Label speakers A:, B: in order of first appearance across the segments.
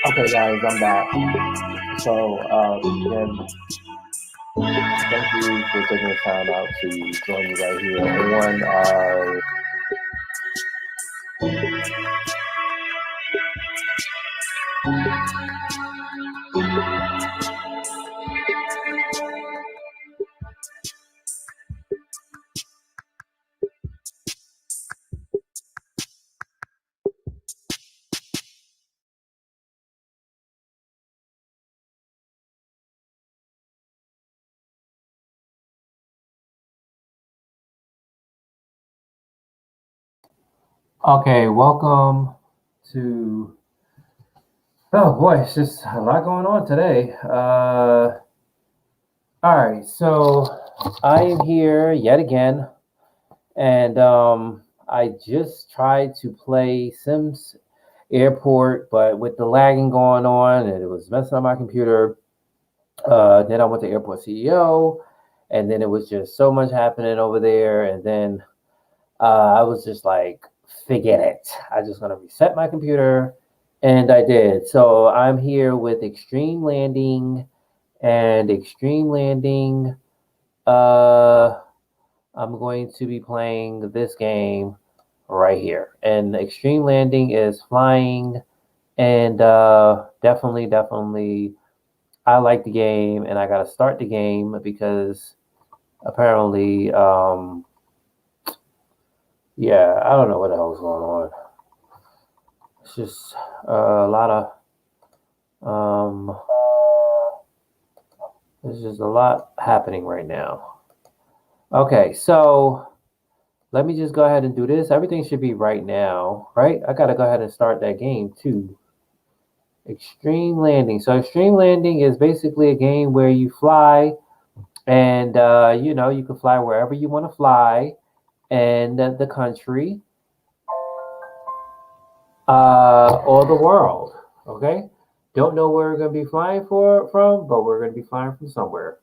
A: Okay, guys, I'm back. So, again, thank you for taking the time out to join me right here on Okay, welcome to. Oh boy, it's just a lot going on today. All right, so I am here yet again, and I just tried to play Sims Airport, but with the lagging going on, and it was messing up my computer. Then I went to Airport CEO, and then it was just so much happening over there, and then I was just like, forget it. I'm just gonna reset my computer, and I did. So I'm here with Extreme Landing, and Extreme Landing. Uh, I'm going to be playing this game right here, and Extreme Landing is flying, and definitely, I like the game, and I gotta start the game because apparently, yeah, I don't know what the hell's going on. It's just a lot of there's just a lot happening right now. Okay, so let me just go ahead and do this. Everything should be right now, right? I gotta go ahead and start that game too. Extreme Landing. So Extreme Landing is basically a game where you fly, and you can fly wherever you want to fly, and the country, or the world. Okay. Don't know where we're gonna be flying from, but we're gonna be flying from somewhere.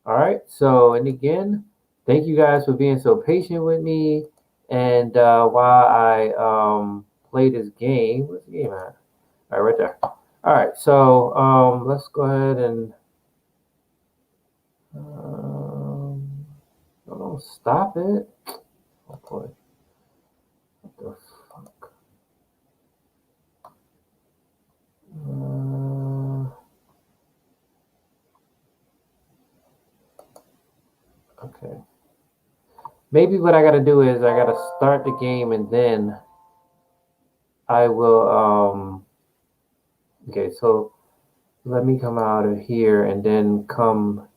A: All right. So, and again, thank you guys for being so patient with me. And while I play this game, where's the game at? All right, right there. All right. So let's go ahead and don't stop it. Oh boy. What the fuck? Okay. Maybe what I gotta do is I gotta start the game and then I will okay, so let me come out of here and then come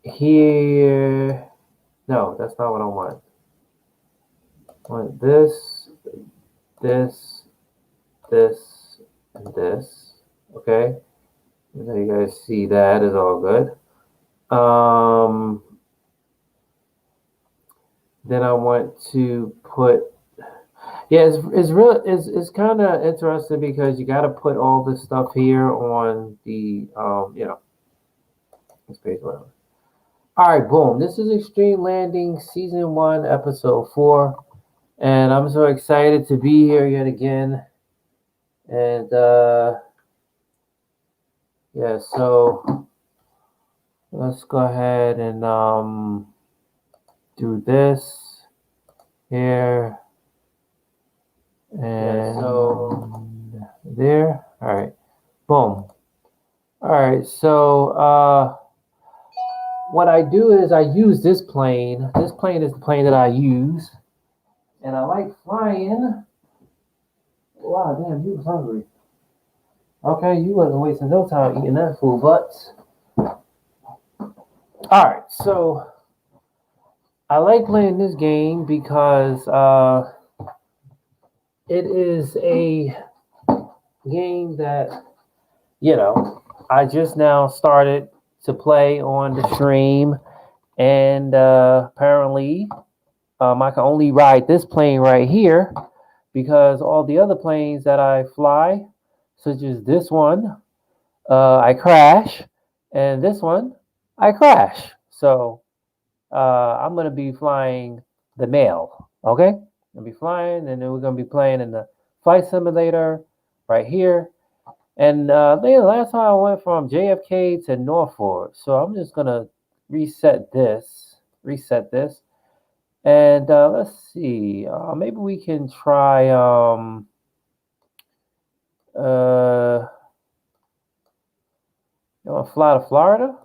A: here. No, that's not what I want. I want this, this, and this. Okay. So you guys see that is all good. Then I want to put. Yeah, it's kind of interesting because you got to put all this stuff here on the this page, whatever. All right, boom. This is Extreme Landing Season 1, Episode 4. And I'm so excited to be here yet again. And yeah, so let's go ahead and do this here. And so there. All right, boom. All right, so what I do is I use this plane. This plane is the plane that I use, and I like flying. Wow, damn, you was hungry. Okay, you wasn't wasting no time eating that food, but all right. So I like playing this game because it is a game that I just now started to play on the stream, and apparently I can only ride this plane right here because all the other planes that I fly, such as this one, I crash, and this one, I crash. So I'm gonna be flying the male. Okay, I'll be flying, and then we're gonna be playing in the flight simulator right here. And the last time I went from JFK to Norfolk, so I'm just gonna reset this, and let's see. Maybe we can try. You want to fly to Florida?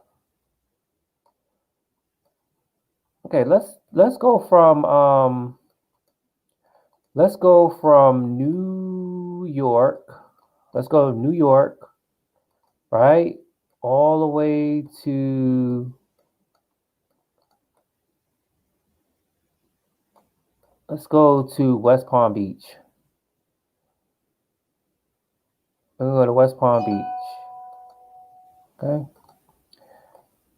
A: Okay, let's go from New York. Let's go to New York, right? All the way to let's go to West Palm Beach. We're gonna go to West Palm Beach. Okay.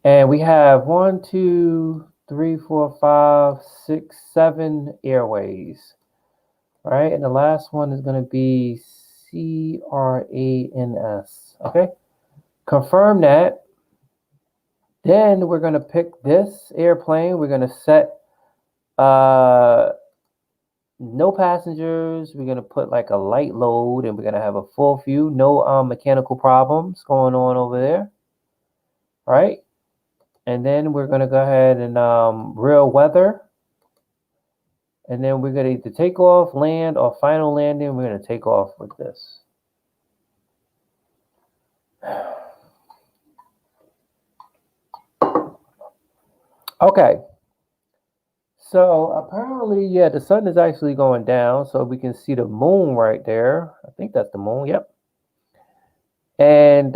A: And we have 1, 2, 3, 4, 5, 6, 7 airways. Right? And the last one is gonna be CRANS. Okay. Confirm that. Then we're gonna pick this airplane. We're gonna set no passengers. We're gonna put like a light load, and we're gonna have a full view. No mechanical problems going on over there, right? And then we're gonna go ahead and real weather, and then we're gonna either take off, land, or final landing. We're gonna take off with this. Okay. So apparently, yeah, the sun is actually going down, so we can see the moon right there. I think that's the moon. Yep. And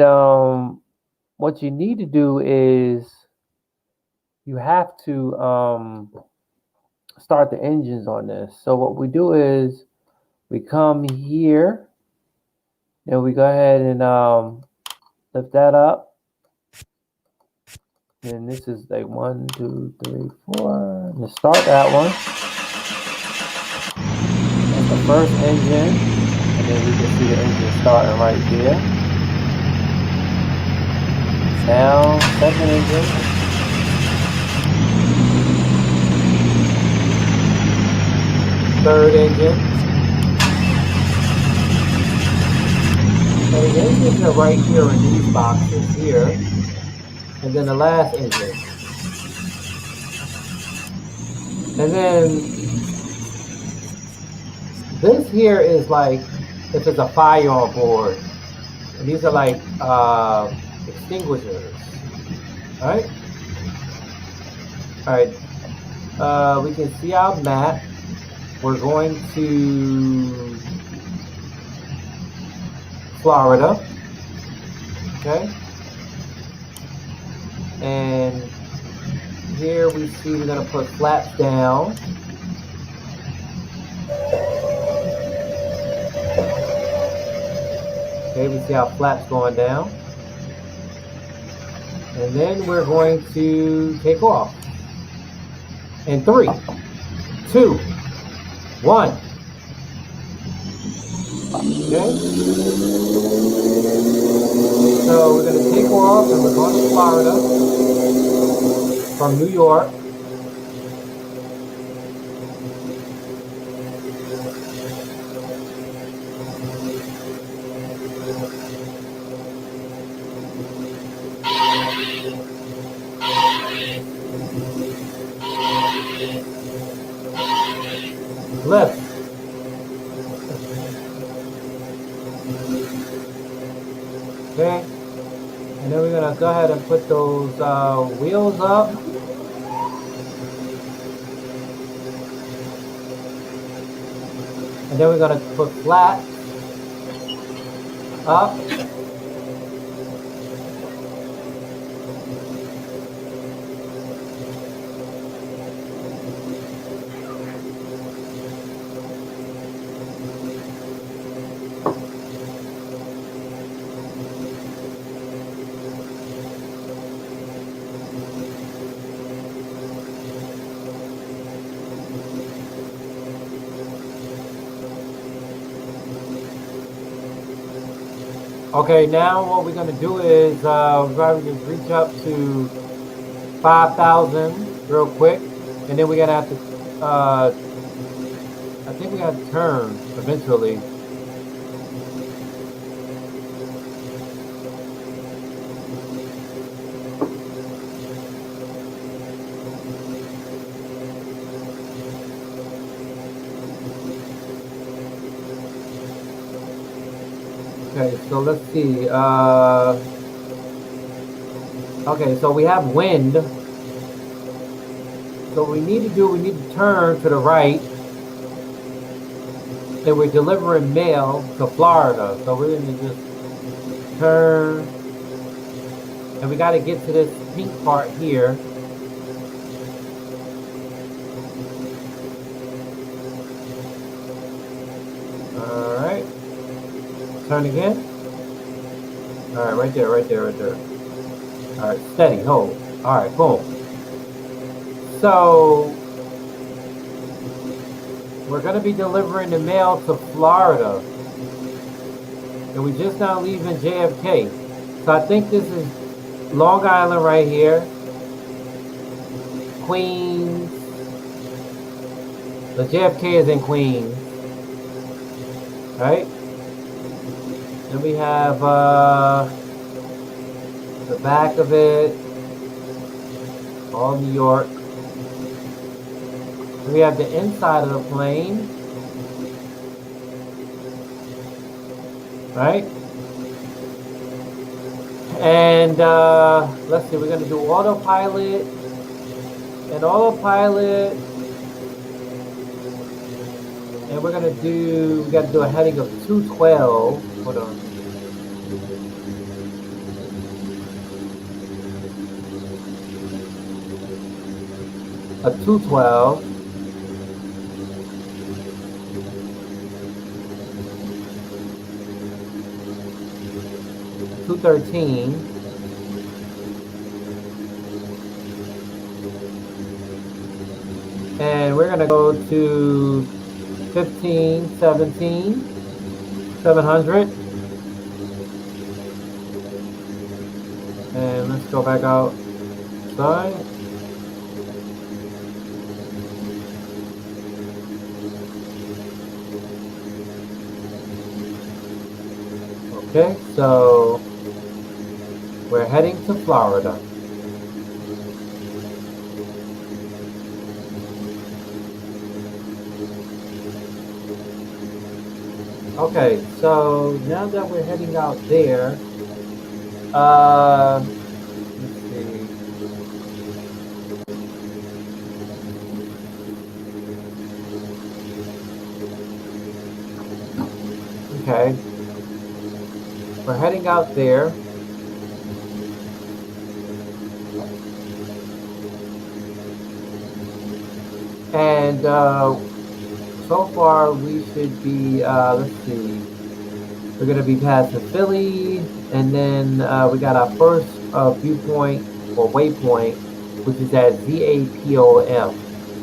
A: what you need to do is you have to start the engines on this. So what we do is we come here, and we go ahead and lift that up. And this is like 1, 2, 3, 4. Let's start that one. That's the first engine. And then we can see the engine starting right there. Now, second engine. Third engine. And the engines are right here in these boxes here. And then the last engine. And then this here is like if it's a fire on board. And these are like extinguishers. Alright? Alright. We can see our map. We're going to Florida. Okay? And here we see we're going to put flaps down. Okay, we see our flaps going down. And then we're going to take off. In 3, 2, 1. Okay? So we're going to take off, and we're going to Florida from New York. Lift. Okay. go ahead and put those wheels up. And then we're going to put flaps up. Okay, now what we're going to do is we're going to just reach up to 5,000 real quick. And then we're going to have to, I think we have to turn eventually. Okay, so let's see. Okay, so we have wind. So what we need to turn to the right. And we're delivering mail to Florida. So we're going to just turn. And we got to get to this pink part here. All right. Turn again. All right, right there. All right, steady, hold. All right, boom. So we're going to be delivering the mail to Florida. And we just now leaving JFK. So I think this is Long Island right here. Queens. The JFK is in Queens. Right? Then we have the back of it, all New York. We have the inside of the plane, right? And let's see, we're going to do autopilot, and autopilot, and we're going to do, we got to do a heading of 212. Hold on. A 212. $213. And we're gonna go to 1517 700. And let's go back outside. Okay, so we're heading to Florida. Okay, so now that we're heading out there, let's see. Okay, we're heading out there. And so far we should be, let's see, we're going to be passing Philly, and then we got our first viewpoint or waypoint, which is at ZAPOM.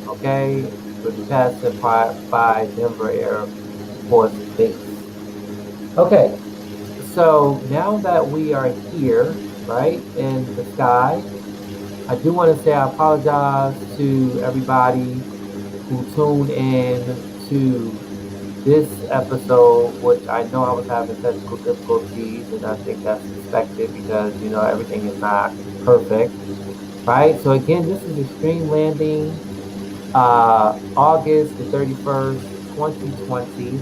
A: Okay, we'll be passing by Denver Air Force Base. Okay, so now that we are here, right, in the sky, I do want to say I apologize to everybody who tuned in to this episode, which I know I was having technical difficulties, and I think that's expected because, you know, everything is not perfect, right? So again, this is Extreme Landing, August the 31st, 2020,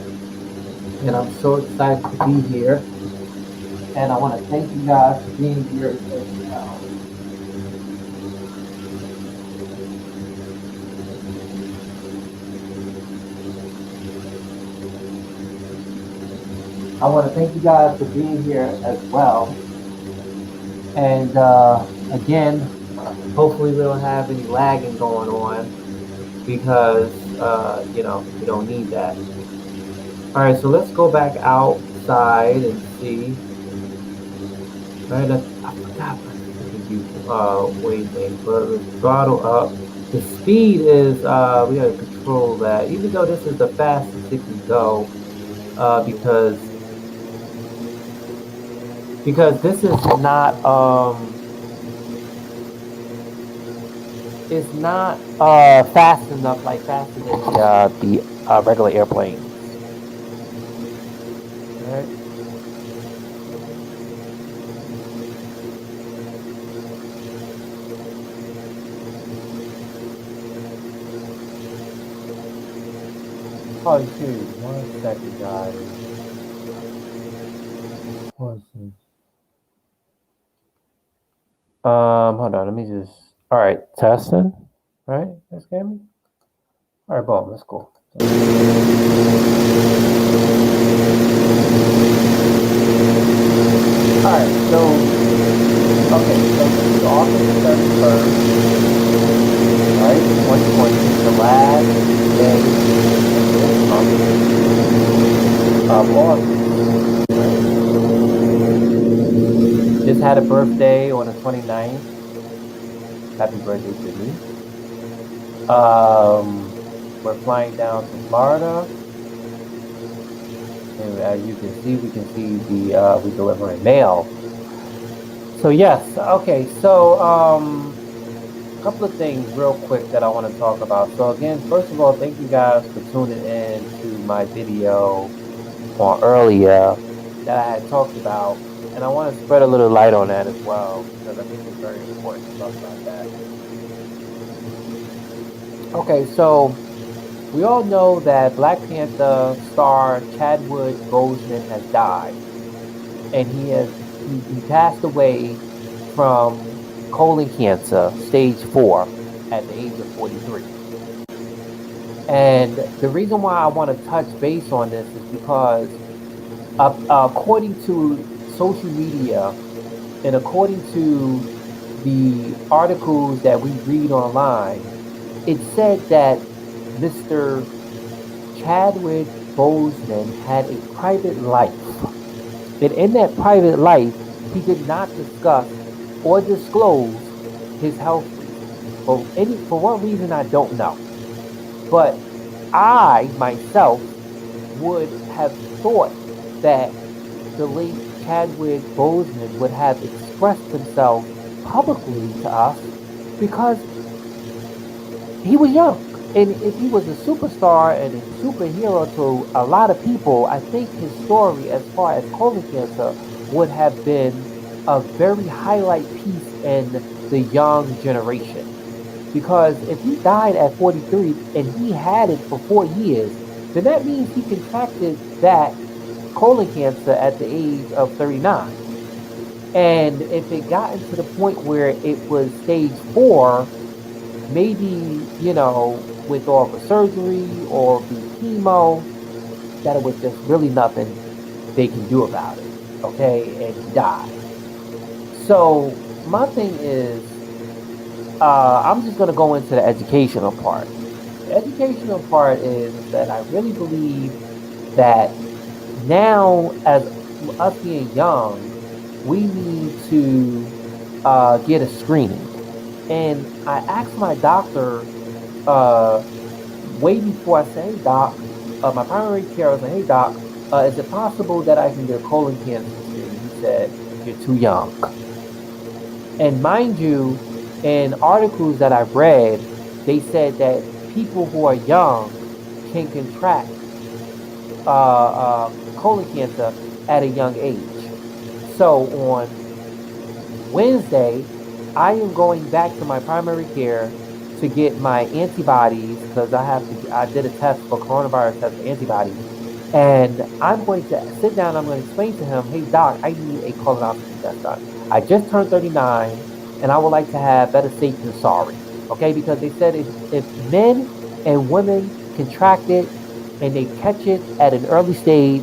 A: and I'm so excited to be here. And I want to thank you guys for being here as well. I want to thank you guys for being here as well. And again, hopefully we don't have any lagging going on because, you don't need that. All right, so let's go back outside and see. Right, I forgot wavelength, but let's throttle up. The speed is, we gotta control that, even though this is the fastest it can go, because this is not, it's not fast enough, like faster than the regular airplane. Right? Oh shoot, 1 second, guys. Hold on, let me just. All right, testing. All right, that's Cammy. All right, boom, let's go. All right, so okay, so this is August 31st, right? 2020, the last day of August. Right? Just had a birthday on the 29th. Happy birthday to me. We're flying down to Florida. And as you can see, we can see we delivering mail. So yes, okay. So a couple of things real quick that I want to talk about. So again, first of all, thank you guys for tuning in to my video on earlier that I had talked about, and I want to spread a little light on that as well because I think it's very important to talk about that. Okay, so we all know that Black Panther star Chadwick Boseman has died, and he passed away from colon cancer, stage 4, at the age of 43. And the reason why I want to touch base on this is because, according to social media and according to the articles that we read online, it said that Mr. Chadwick Boseman had a private life. And in that private life, he did not discuss or disclose his health reasons. For what reason, I don't know. But I, myself, would have thought that the late Chadwick Boseman would have expressed himself publicly to us because he was young. And if he was a superstar and a superhero to a lot of people, I think his story as far as colon cancer would have been a very highlight piece in the young generation. Because if he died at 43 and he had it for 4 years, then that means he contracted that colon cancer at the age of 39. And if it got to the point where it was stage 4, maybe, with all the surgery or the chemo, that it was just really nothing they can do about it, okay? And he died. So my thing is, I'm just going to go into the educational part. The educational part is that I really believe that now, as us being young, we need to get a screening. And I asked my doctor way before I said, hey doc, my primary care was like, hey doc, is it possible that I can get colon cancer screening? He said, you're too young. And mind you, in articles that I've read, they said that people who are young can contract colon cancer at a young age. So on Wednesday, I am going back to my primary care to get my antibodies because I did a test for coronavirus test for antibodies, and I'm going to sit down. I'm going to explain to him, hey, doc, I need a colonoscopy test done. I just turned 39 and I would like to have better safe than sorry. Okay, because they said if men and women contract it and they catch it at an early stage,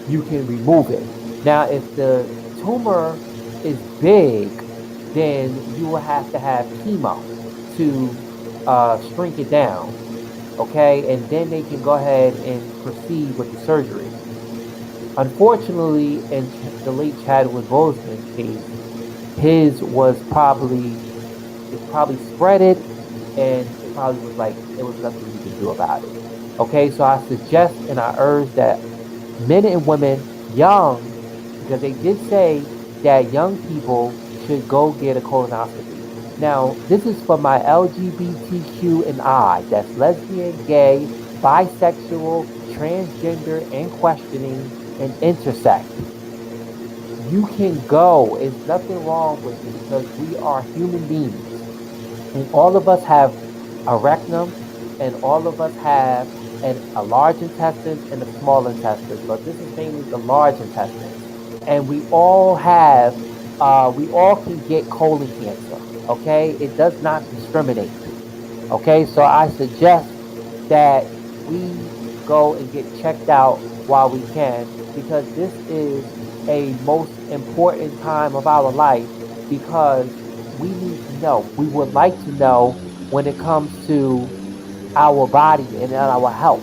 A: you can remove it. Now, if the tumor is big, then you will have to have chemo to shrink it down. Okay, and then they can go ahead and proceed with the surgery. Unfortunately, in the late Chadwick Boseman's case, his was probably it probably spread it, and it probably was like it was nothing you can do about it. Okay, so I suggest and I urge that men and women, young, because they did say that young people should go get a colonoscopy. Now, this is for my LGBTQ and I, that's lesbian, gay, bisexual, transgender, and questioning, and intersex. You can go. There's nothing wrong with it because we are human beings. And all of us have a rectum, and all of us have a large intestine and a small intestine. But this is mainly the large intestine. And we all can get colon cancer. Okay? It does not discriminate. Okay? So I suggest that we go and get checked out while we can, because this is a most important time of our life, because we need to know. We would like to know when it comes to our body and our health.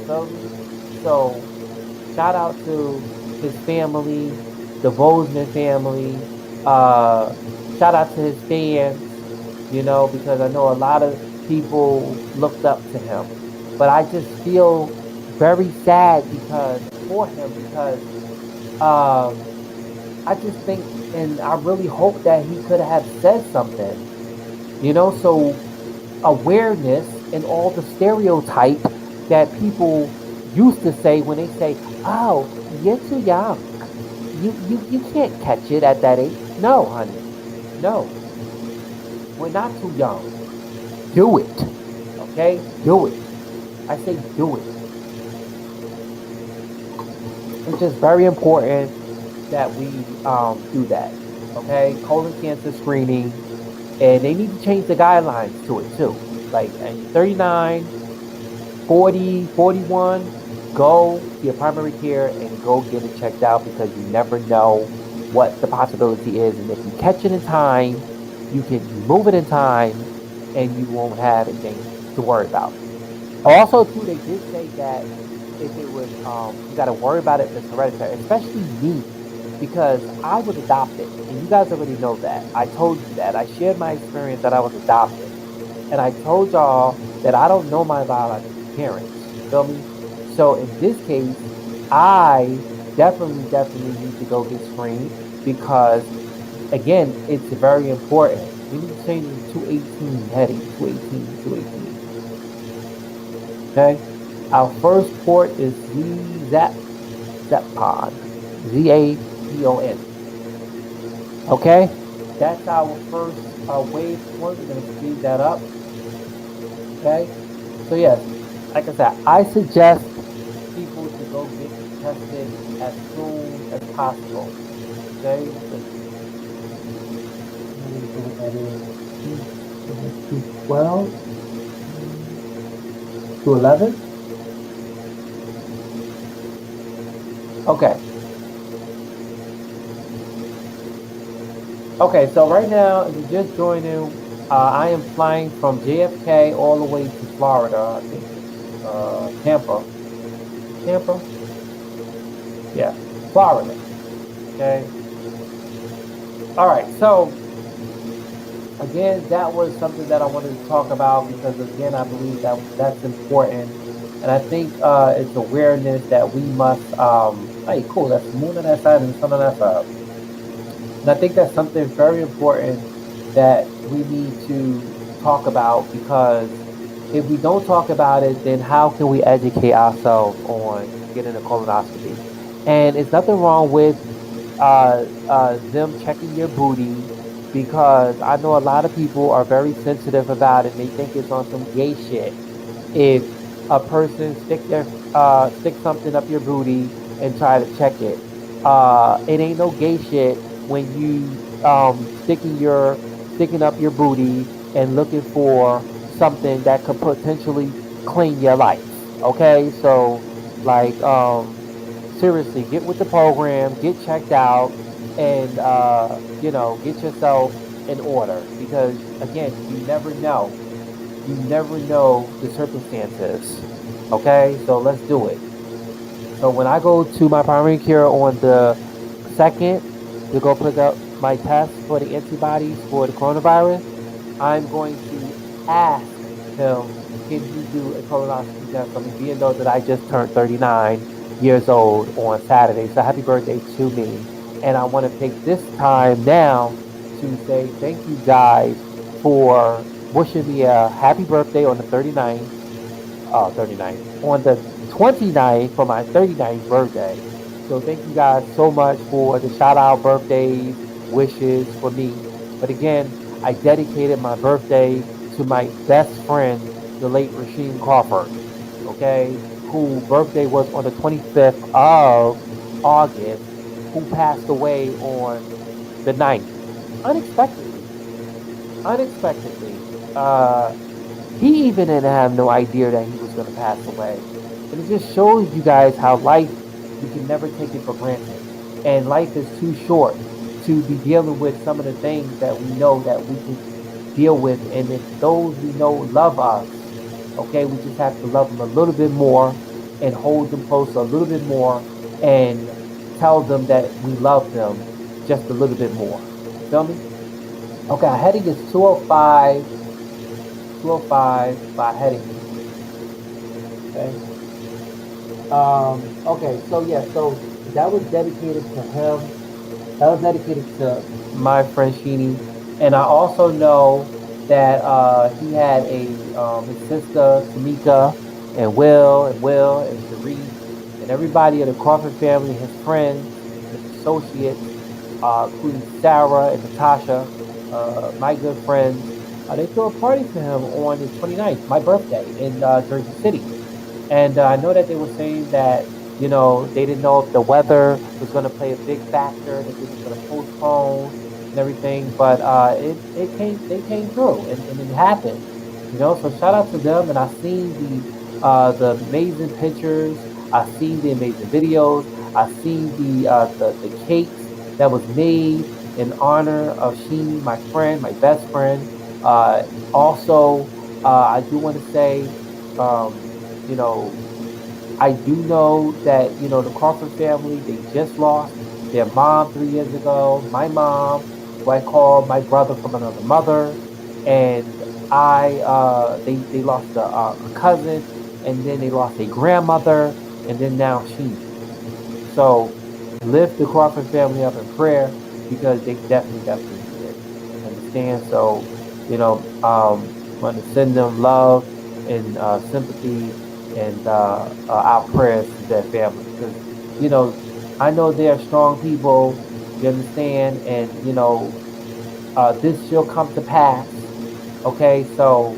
A: So shout out to his family, the Bozeman family. Uh, Shout out to his fans, because I know a lot of people looked up to him. But I just feel very sad for him because um, I just think and I really hope that he could have said something, so awareness and all the stereotype that people used to say when they say, oh, you're too young. You can't catch it at that age. No, honey. No. We're not too young. Do it. Okay? Do it. I say do it. It's just very important that we do that. Okay? Colon cancer screening. And they need to change the guidelines to it too. Like, and 39, 40, 41, go to your primary care and go get it checked out, because you never know what the possibility is. And if you catch it in time, you can remove it in time and you won't have anything to worry about. Also, too, they did say that if it was, you got to worry about it if it's hereditary, especially me, because I was adopted, and you guys already know that. I told you that. I shared my experience that I was adopted, and I told y'all that I don't know my biological parents. You feel me? So in this case, I definitely need to go get screened, because, again, it's very important. We need to change the 218 heading. 218. Okay? Our first port is ZAPON. ZAPON. Okay? That's our first wave point. We're going to speed that up. Okay? So, yes, like I said, I suggest people to go get tested as soon as possible. Okay? To 12 to 11. Okay. Okay, so right now, if you're just joining, I am flying from JFK all the way to Florida. I think it's Tampa. Tampa? Yeah, Florida. Okay. All right, so again, that was something that I wanted to talk about, because again, I believe that that's important, and I think it's awareness that we must. Hey, cool. That's the moon on that side and the sun on that side, and I think that's something very important that we need to talk about, because if we don't talk about it, then how can we educate ourselves on getting a colonoscopy? And it's nothing wrong with them checking your booty, because I know a lot of people are very sensitive about it, and they think it's on some gay shit. If a person stick something up your booty, and try to check it. It ain't no gay shit when you sticking up your booty and looking for something that could potentially clean your life. Okay, so like seriously, get with the program, get checked out, and get yourself in order because again, you never know the circumstances. Okay, so let's do it. So when I go to my primary care on the second to go pick up my test for the antibodies for the coronavirus, I'm going to ask him, can he do a colonoscopy test for me, being though that I just turned 39 years old on Saturday. So happy birthday to me. And I want to take this time now to say thank you guys for wishing me a happy birthday on the 39th, on the 29th for my 39th birthday. So thank you guys so much for the shout out birthdays, wishes for me. But again, I dedicated my birthday to my best friend, the late Rasheem Crawford, okay, who birthday was on the 25th of August, who passed away on the 9th, unexpectedly. Unexpectedly. He even didn't have no idea that he was going to pass away. And it just shows you guys how life, we can never take it for granted. And life is too short to be dealing with some of the things that we know that we can deal with. And if those we know love us, okay, we just have to love them a little bit more and hold them close a little bit more and tell them that we love them just a little bit more. You feel me? Okay, our heading is 205 by heading. Okay. Okay, so yeah, so that was dedicated to him. That was dedicated to my friend Sheeny. And I also know that he had his sister Tamika and Will and Sharice and everybody of the Crawford family, his friends, his associates, including Sarah and Natasha, my good friends. They threw a party for him on the 29th, my birthday, in Jersey City. And I know that they were saying that, they didn't know if the weather was going to play a big factor, that they was going to postpone and everything. But they came through and it happened, So shout out to them. And I seen the amazing pictures. I seen the amazing videos. I seen the cakes that was made in honor of Sheeny, my friend, my best friend. Uh, Also, I do want to say, um, you know, I do know that, the Crawford family, they just lost their mom 3 years ago. My mom, who I call my brother from another mother. And they lost a cousin, and then they lost a grandmother, and then now Sheeny. So lift the Crawford family up in prayer because they definitely need it. Understand? So, want to send them love and sympathy and our prayers to their families because, you know, I know they're strong people. You understand? And, this shall come to pass. Okay. So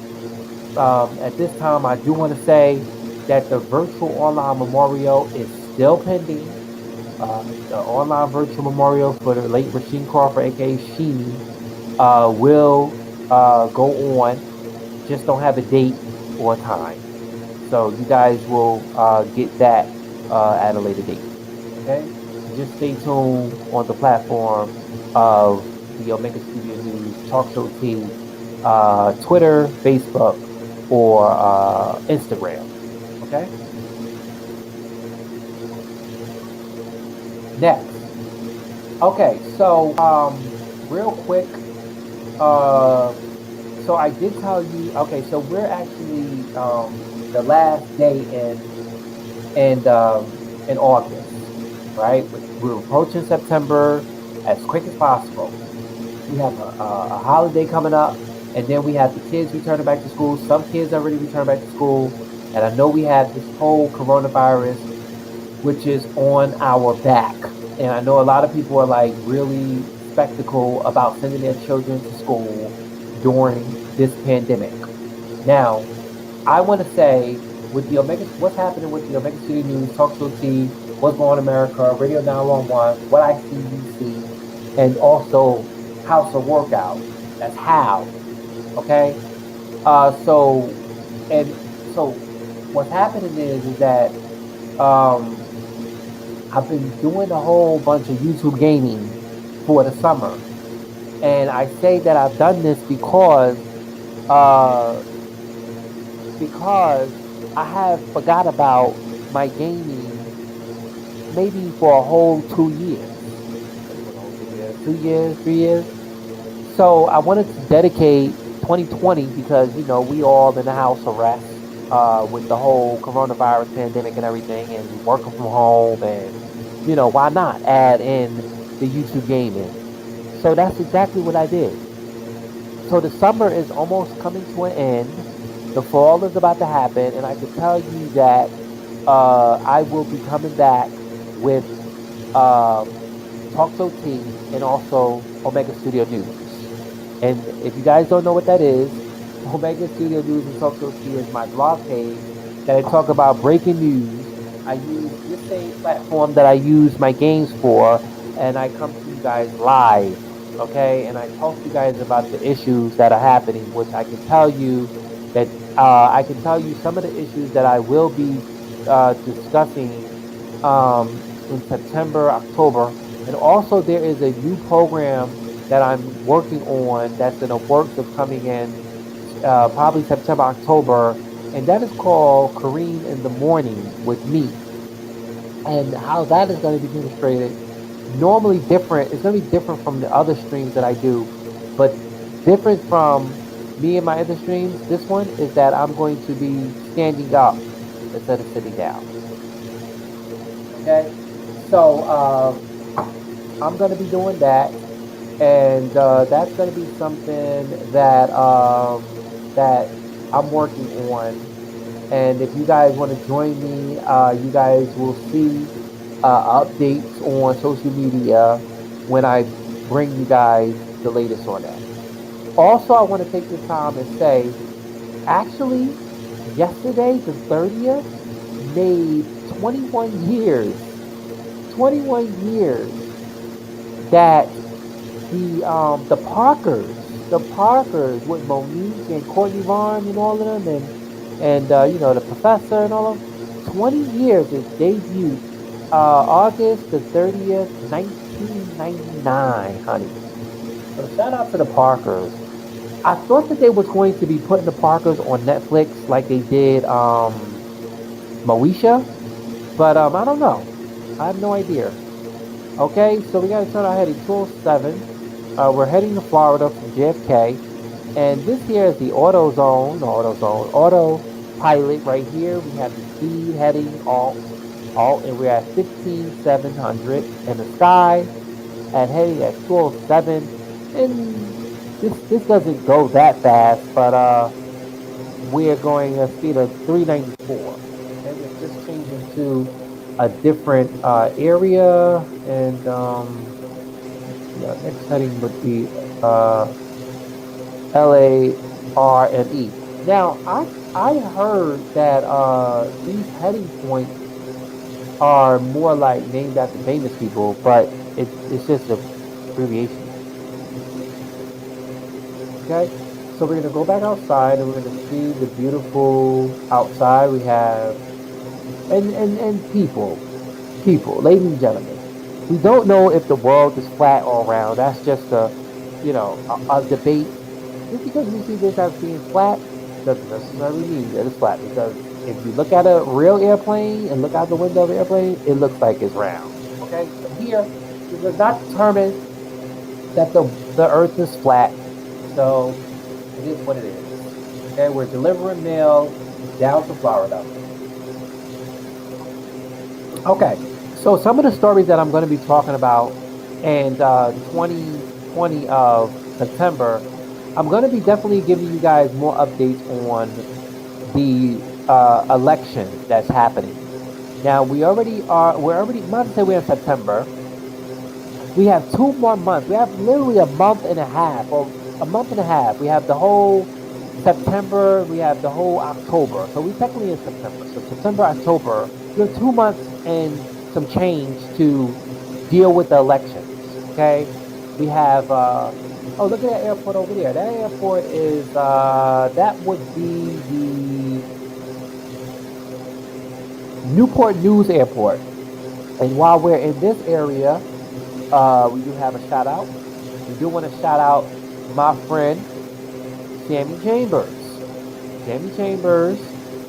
A: at this time, I do want to say that the virtual online memorial is still pending. The online virtual memorial for the late Rasheem Crawford, aka Sheeny, will go on. Just don't have a date or a time. So you guys will get that at a later date. Okay? Just stay tuned on the platform of the Omega Studio News Talk Show team, Twitter, Facebook, or Instagram. Okay? Next. Okay, so real quick, uh, so I did tell you. Okay, so we're actually the last day in August, right? We're approaching September as quick as possible. We have a holiday coming up, and then we have the kids returning back to school. Some kids already returned back to school, and I know we have this whole coronavirus, which is on our back. And I know a lot of people are like really spectacle about sending their children to school during this pandemic. Now, I want to say with the Omega, what's happening with the Omega City News Talk Show team What's Going on America, Radio 911, What I See You See, and also House of Workout. That's how. Okay. So and so what's happening is that um I've been doing a whole bunch of YouTube gaming for the summer. And I say that I've done this uh because I have forgot about my gaming maybe for a whole 2 years. Maybe for the whole 2 years, 2 years, 3 years. So I wanted to dedicate 2020 because we all in the house arrest with the whole coronavirus pandemic and everything, and we working from home, and why not add in the YouTube gaming? So that's exactly what I did. So the summer is almost coming to an end. The fall is about to happen, and I can tell you that I will be coming back with um, Talk Show T and also Omega Studio News. And if you guys don't know what that is, Omega Studio News and Talk Show T is my blog page that I talk about breaking news. I use this same platform that I use my games for, and I come to you guys live, okay? And I talk to you guys about the issues that are happening, which I can tell you that I can tell you some of the issues that I will be discussing in September, October. And also, there is a new program that I'm working on that's in the works of coming in probably September, October, and that is called Kareem in the Morning with me. And how that is going to be demonstrated, normally different, it's going to be different from the other streams that I do, but different from me and my other streams. This one is that I'm going to be standing up instead of sitting down. Okay, so I'm going to be doing that, and that's going to be something that I'm working on. And if you guys want to join me, you guys will see updates on social media when I bring you guys the latest on that. Also, I want to take this time and say, actually, yesterday, the 30th, made 21 years. 21 years that the Parkers with Monique and Courtney Vaughn and all of them, and the professor and all of them. 20 years is debuted August the 30th, 1999, honey. So shout out to the Parkers. I thought that they was going to be putting the Parkers on Netflix like they did Moesha, but I don't know. I have no idea. Okay, so we got to turn our heading 207. We're heading to Florida from JFK. And this here is the autopilot right here. We have the speed heading alt, and we're at 15,700 in the sky, and heading at 207. And this doesn't go that fast, but we're going a speed of 394. Okay, we're just changing to a different area, and next heading would be LARME. Now, I heard that these heading points are more like named after famous people, but it's just an abbreviation. Okay, so we're gonna go back outside and we're gonna see the beautiful outside. We have and people, ladies and gentlemen. We don't know if the world is flat all around. That's just a debate. Just because we see this as being flat doesn't necessarily mean that it's flat. Because if you look at a real airplane and look out the window of the airplane, it looks like it's round. Okay, so here it does not determine that the Earth is flat. So it is what it is. Okay, we're delivering mail down to Florida. Okay, so some of the stories that I'm going to be talking about in 2020 of September, I'm going to be definitely giving you guys more updates on the election that's happening. Now we're already, I'm about to say we're in September. We have 2 more months. We have literally a month and a half, or a month and a half. We have the whole September, we have the whole October. So we technically in September. So September, October, we have 2 months into some change to deal with the elections. Okay, we have. Oh, look at that airport over there. That airport is. That would be the Newport News Airport. And while we're in this area, we do have a shout out. We do want to shout out my friend Sammy Chambers. Sammy Chambers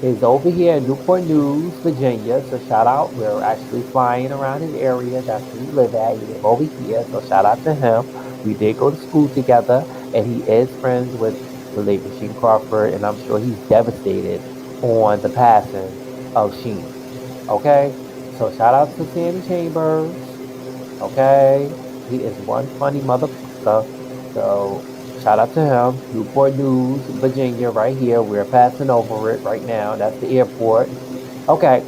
A: is over here in Newport News, Virginia. So shout out. We're actually flying around his area. That's where he live at. He live over here. So shout out to him. We did go to school together, and he is friends with the late Sheen Crawford, and I'm sure he's devastated on the passing of Sheen. Okay? So shout out to Sammy Chambers. Okay? He is one funny motherfucker. So shout out to him. Newport News, Virginia, right here. We're passing over it right now. That's the airport. Okay.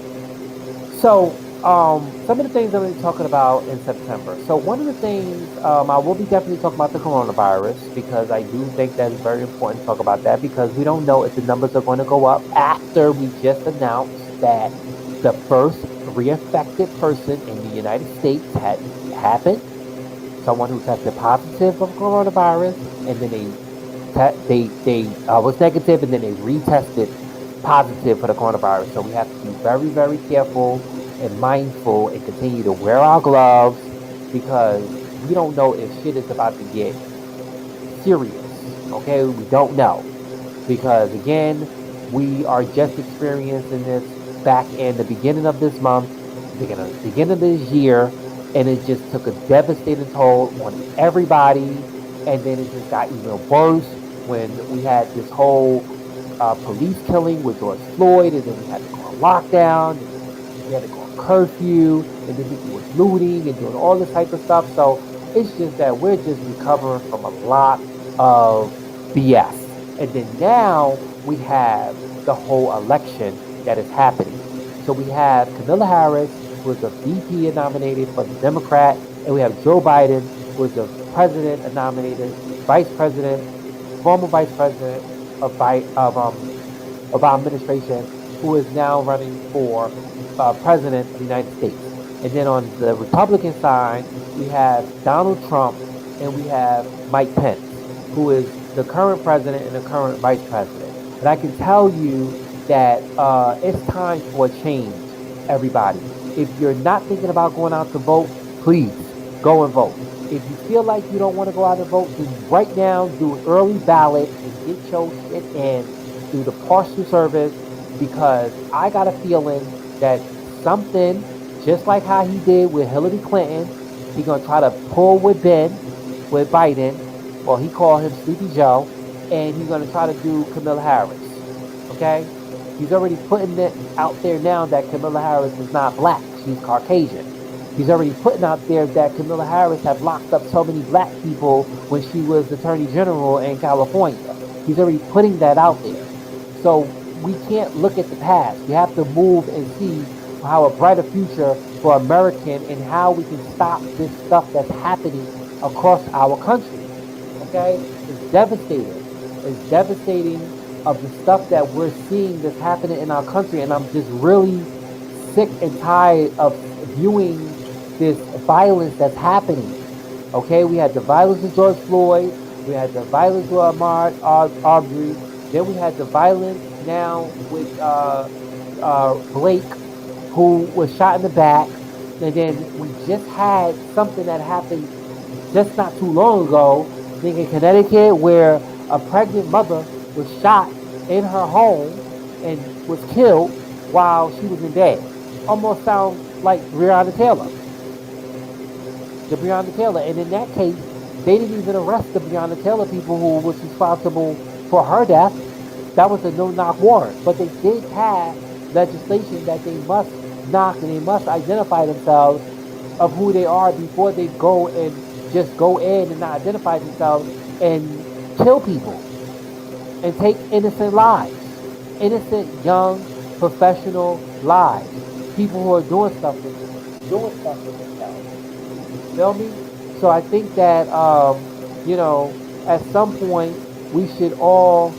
A: So, some of the things I'm going to be talking about in September. So, one of the things I will be definitely talking about the coronavirus, because I do think that it's very important to talk about that, because we don't know if the numbers are going to go up after we just announced that the first reinfected person in the United States had happened. Someone who tested positive for coronavirus, and then they was negative, and then they retested positive for the coronavirus. So we have to be very, very careful and mindful, and continue to wear our gloves, because we don't know if shit is about to get serious. Okay, we don't know, because again, we are just experiencing this back in the beginning of this month, beginning of this year, and it just took a devastating toll on everybody. And then it just got even worse when we had this whole police killing with George Floyd, and then we had to go on lockdown, and we had to go on curfew, and then people was looting and doing all this type of stuff. So it's just that we're just recovering from a lot of BS. And then now we have the whole election that is happening. So we have Kamala Harris, who is the VP nominated for the Democrat, and we have Joe Biden, who is the president nominated, vice president, former vice president of our administration, who is now running for president of the United States. And then on the Republican side, we have Donald Trump, and we have Mike Pence, who is the current president and the current vice president. And I can tell you that it's time for a change, everybody. If you're not thinking about going out to vote, please go and vote. If you feel like you don't want to go out and vote, then right now do an early ballot and get your shit in through the postal service, because I got a feeling that something, just like how he did with Hillary Clinton, he's going to try to pull with Biden. Well, he called him Sleepy Joe, and he's going to try to do Kamala Harris. Okay? He's already putting it out there now that Kamala Harris is not black. She's Caucasian. He's already putting out there that Kamala Harris have locked up so many black people when she was Attorney General in California. He's already putting that out there. So we can't look at the past. We have to move and see how a brighter future for American, and how we can stop this stuff that's happening across our country. Okay? It's devastating. It's devastating of the stuff that we're seeing that's happening in our country, and I'm just really sick and tired of viewing this violence that's happening. Okay, we had the violence with George Floyd, we had the violence with Ahmaud Arbery, then we had the violence now with Blake, who was shot in the back, and then we just had something that happened just not too long ago, I think in Connecticut, where a pregnant mother was shot in her home and was killed while she was in bed. Almost sounds like Breonna Taylor. The Breonna Taylor. And in that case, they didn't even arrest the Breonna Taylor people who was responsible for her death. That was a no-knock warrant. But they did pass legislation that they must knock, and they must identify themselves of who they are before they go and just go in and not identify themselves and kill people and take innocent lives, innocent young professional lives, people who are doing stuff with themselves. You feel me? So I think that at some point we should all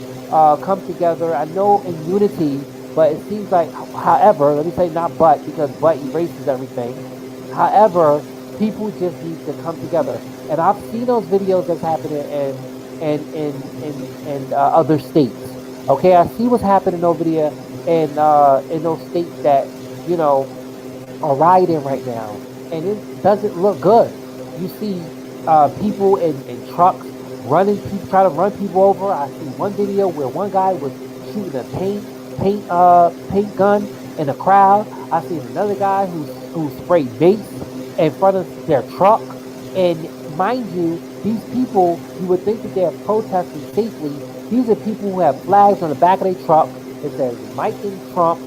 A: come together. I know in unity But it seems like, however, let me say not but, because but erases everything. However, people just need to come together. And I've seen those videos that's happening in other states. Okay, I see what's happening over there in those states that you know are rioting right now, and it doesn't look good. You see people in trucks running people, try to run people over. I see one video where one guy was shooting a paint gun in a crowd. I seen another guy who sprayed mace in front of their truck. And mind you, these people, you would think that they're protesting safely. These are people who have flags on the back of their truck. It says Mike and Trump,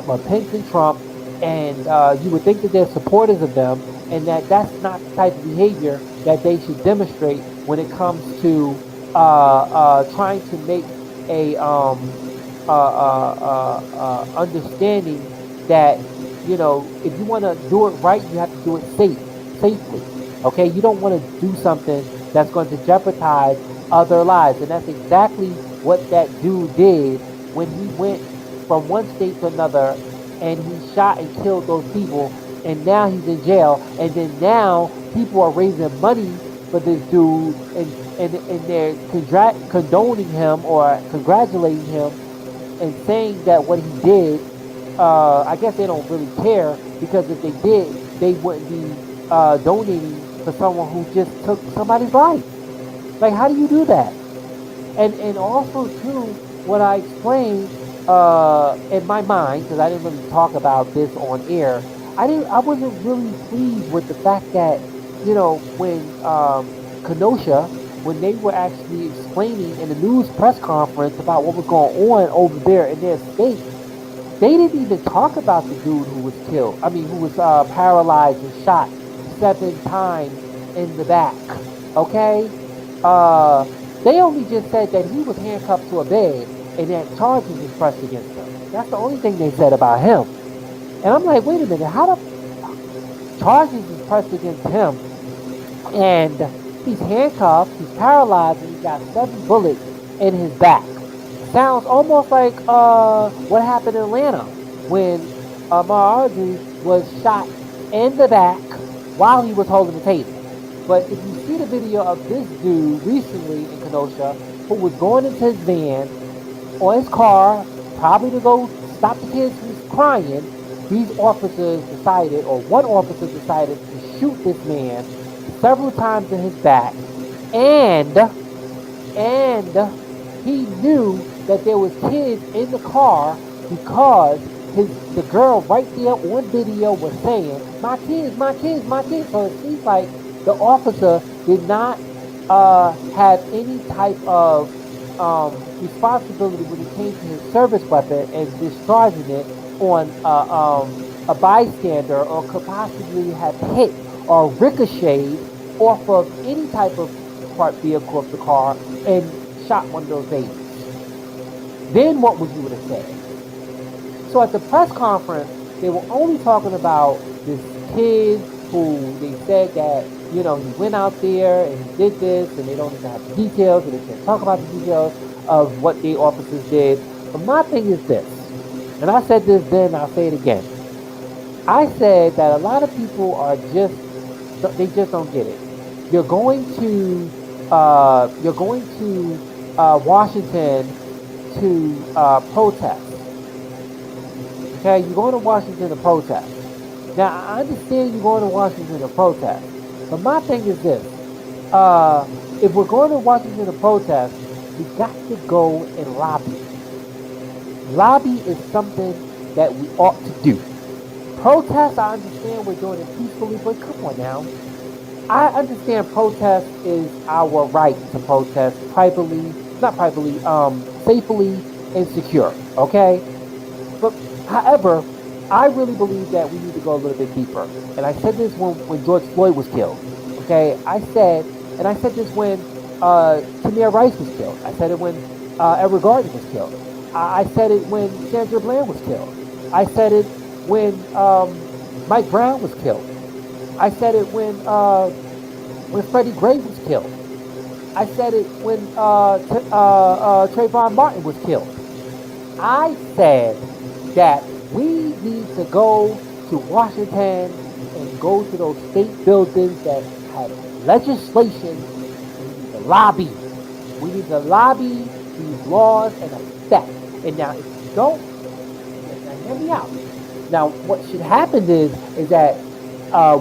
A: or Pence and Trump, and you would think that they're supporters of them, and that's not the type of behavior that they should demonstrate when it comes to trying to make a understanding that if you want to do it right, you have to do it safely. Okay, you don't want to do something that's going to jeopardize other lives, and that's exactly what that dude did when he went from one state to another and he shot and killed those people, and now he's in jail. And then now people are raising money for this dude, and they're condoning him or congratulating him and saying that what he did, I guess they don't really care, because if they did, they wouldn't be donating for someone who just took somebody's life. Like, how do you do that? And also too, what I explained in my mind, because I didn't really talk about this on air, I wasn't really pleased with the fact that when Kenosha, when they were actually explaining in the news press conference about what was going on over there in their state, they didn't even talk about the dude who was killed. I mean, who was paralyzed and shot 7 times in the back. Okay? They only just said that he was handcuffed to a bed and that charges was pressed against him. That's the only thing they said about him. And I'm like, wait a minute, how the charges is pressed against him? And he's handcuffed, he's paralyzed, and he's got 7 bullets in his back. Sounds almost like what happened in Atlanta when Marjorie was shot in the back while he was holding the table. But if you see the video of this dude recently in Kenosha who was going into his van or his car, probably to go stop the kids from crying, these officers decided, or one officer decided, to shoot this man several times in his back, and he knew that there was kids in the car because the girl right there on video was saying, my kids, my kids, my kids. So it seems like the officer did not have any type of responsibility when it came to his service weapon and discharging it on a bystander, or could possibly have hit or ricocheted off of any type of part vehicle of the car and shot one of those babies. Then what would you would have said? So at the press conference, they were only talking about this kid who they said that, he went out there and he did this, and they don't even have the details, and they can't talk about the details of what the officers did. But my thing is this, and I said this then, I'll say it again. I said that a lot of people they just don't get it. You're going to Washington to protest. Okay, you're going to Washington to protest. Now, I understand you're going to Washington to protest, but my thing is this. If we're going to Washington to protest, we got to go and lobby. Lobby is something that we ought to do. Protest, I understand we're doing it peacefully, but come on now. I understand protest is our right to protest safely and secure, okay? But, however, I really believe that we need to go a little bit deeper. And I said this when George Floyd was killed, okay? I said this when Tamir Rice was killed. I said it when Edward Gardner was killed. I said it when Sandra Bland was killed. I said it when Mike Brown was killed. I said it when Freddie Gray was killed. I said it when Trayvon Martin was killed.
B: I said that we need to go to Washington and go to those state buildings that have legislation. We need to lobby. We need to lobby these laws and effect. And now, if you don't, now hear me out. Now, what should happen is that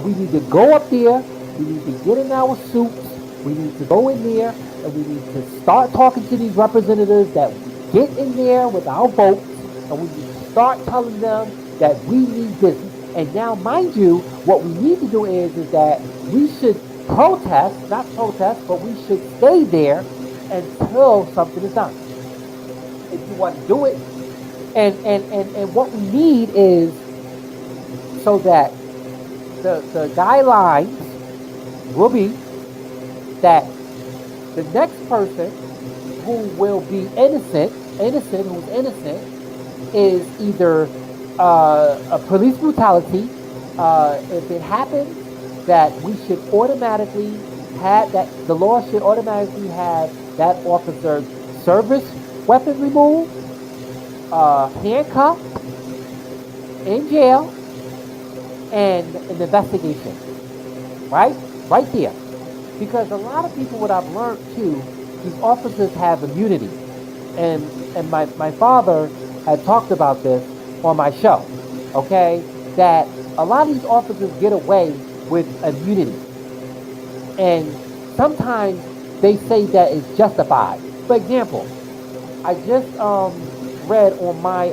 B: we need to go up there. We need to get in our suits. We need to go in there and we need to start talking to these representatives that we get in there with our votes, and we need to start telling them that we need business. And now, mind you, what we need to do is that we should protest, not protest, but we should stay there until something is done. If you want to do it, and what we need is so that the guidelines will be that the next person who will be who's innocent, is either a police brutality. If it happens, that we should automatically have that the law should automatically have that officer service weapon removed, handcuffed, in jail, and an investigation. Right? Right there. Because a lot of people, what I've learned too, these officers have immunity. And my father had talked about this on my show. Okay? That a lot of these officers get away with immunity. And sometimes they say that it's justified. For example, I just read on my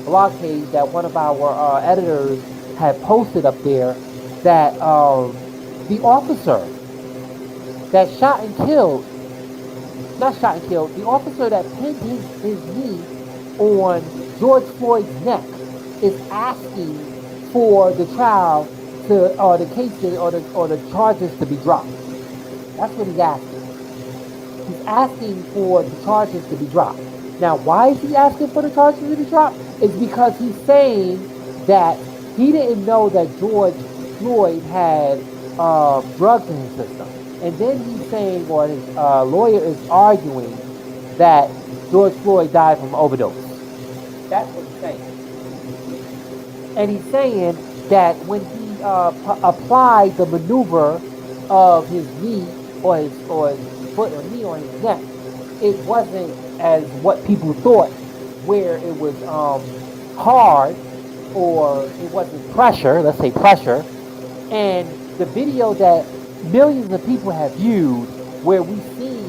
B: blog page that one of our editors had posted up there that the officer that shot and killed, not shot and killed, the officer that pinned his knee on George Floyd's neck is asking for the trial to, or the cases, or the charges to be dropped. That's what he's asking. He's asking for the charges to be dropped. Now, why is he asking for the charges to be dropped? It's because he's saying that he didn't know that George Floyd had drugs in his system. And then he's saying, or his lawyer is arguing, that George Floyd died from overdose. That's what he's saying. And he's saying that when he applied the maneuver of his knee or his foot or knee on his neck, it wasn't as what people thought, where it was hard, or it wasn't pressure, let's say pressure. And the video that millions of people have viewed, where we see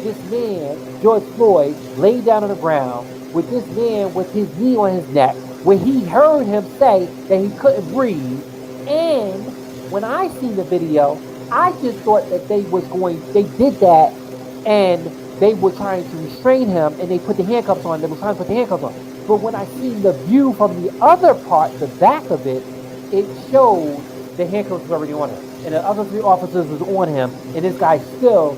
B: this man, George Floyd, laid down on the ground with this man with his knee on his neck, where he heard him say that he couldn't breathe. And when I seen the video, I just thought that they did that and they were trying to restrain him, and they put the handcuffs on. They were trying to put the handcuffs on. But when I seen the view from the other part, the back of it, it showed the handcuffs was already on him. And the other three officers was on him, and this guy still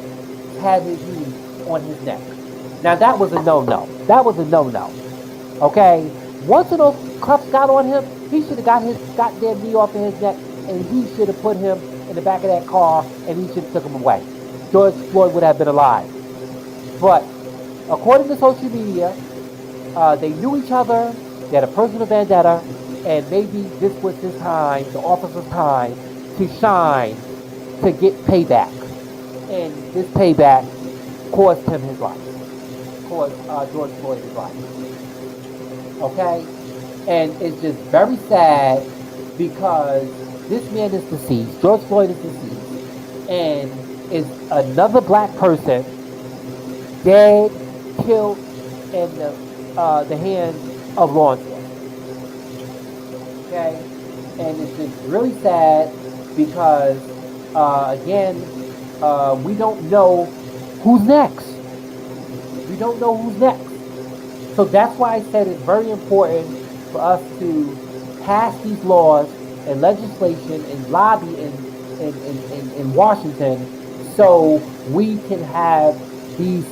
B: had his knee on his neck. Now that was a no-no. That was a no-no. Okay? Once those cuffs got on him, he should have got his goddamn knee off of his neck, and he should have put him in the back of that car, and he should have took him away. George Floyd would have been alive. But according to social media, they knew each other, they had a personal vendetta, and maybe this was his time, the officer's time, to shine, to get payback. And this payback cost him his life. Cost George Floyd his life. Okay? And it's just very sad, because this man is deceased. George Floyd is deceased. And is another black person dead, killed in the hands of law enforcement. Okay? And it's just really sad, because, again, we don't know who's next. We don't know who's next. So that's why I said it's very important for us to pass these laws and legislation and lobby in Washington, so we can have these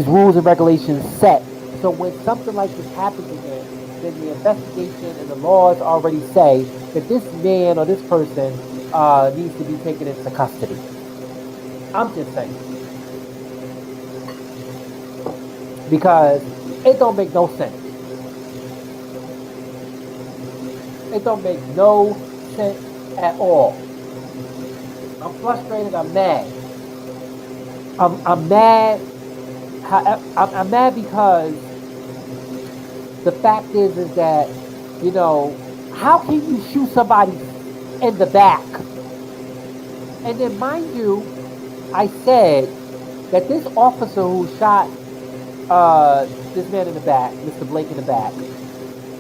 B: rules and regulations set. So when something like this happens again, then the investigation and the laws already say that this man or this person needs to be taken into custody. I'm just saying. Because it don't make no sense. It don't make no sense at all. I'm frustrated. I'm mad. I'm mad. I'm mad because the fact is that, you know, how can you shoot somebody in the back? And then, mind you, I said that this officer who shot this man in the back, Mr. Blake in the back,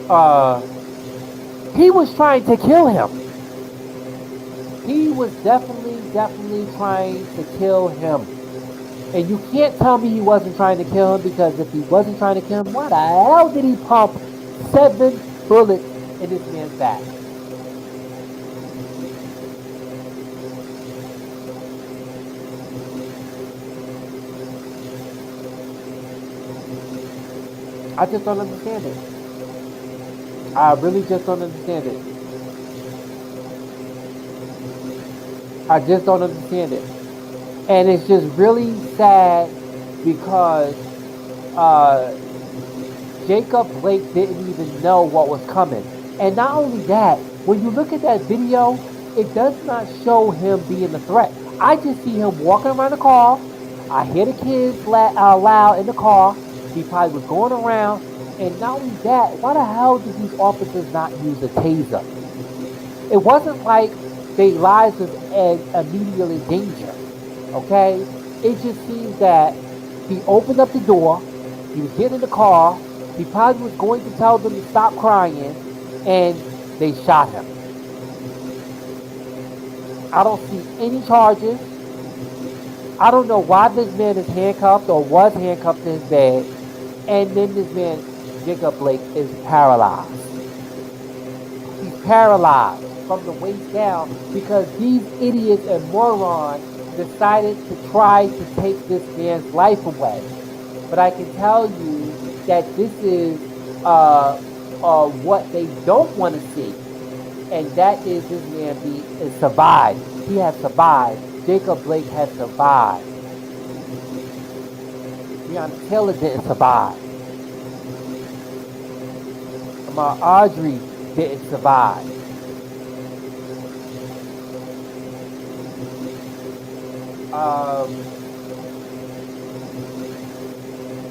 B: uh, he was trying to kill him. He was definitely trying to kill him. And you can't tell me he wasn't trying to kill him, because if he wasn't trying to kill him, why the hell did he pump 7 bullets in this man's back? I just don't understand it. I really just don't understand it. I just don't understand it. And it's just really sad because uh, Jacob Blake didn't even know what was coming. And not only that, when you look at that video, it does not show him being a threat. I just see him walking around the car. I hear the kids loud in the car. He probably was going around. And not only that, why the hell did these officers not use a taser? It wasn't like their lives was immediately in danger. Okay? It just seems that he opened up the door. He was getting in the car. He probably was going to tell them to stop crying, and they shot him. I don't see any charges. I don't know why this man is handcuffed or was handcuffed to his bed, and then this man, Jacob Blake, is paralyzed. He's paralyzed from the waist down because these idiots and morons decided to try to take this man's life away. But I can tell you that this is what they don't want to see, and that is this man survived. He has survived. Jacob Blake has survived. Breonna Taylor didn't survive. Audrey didn't survive.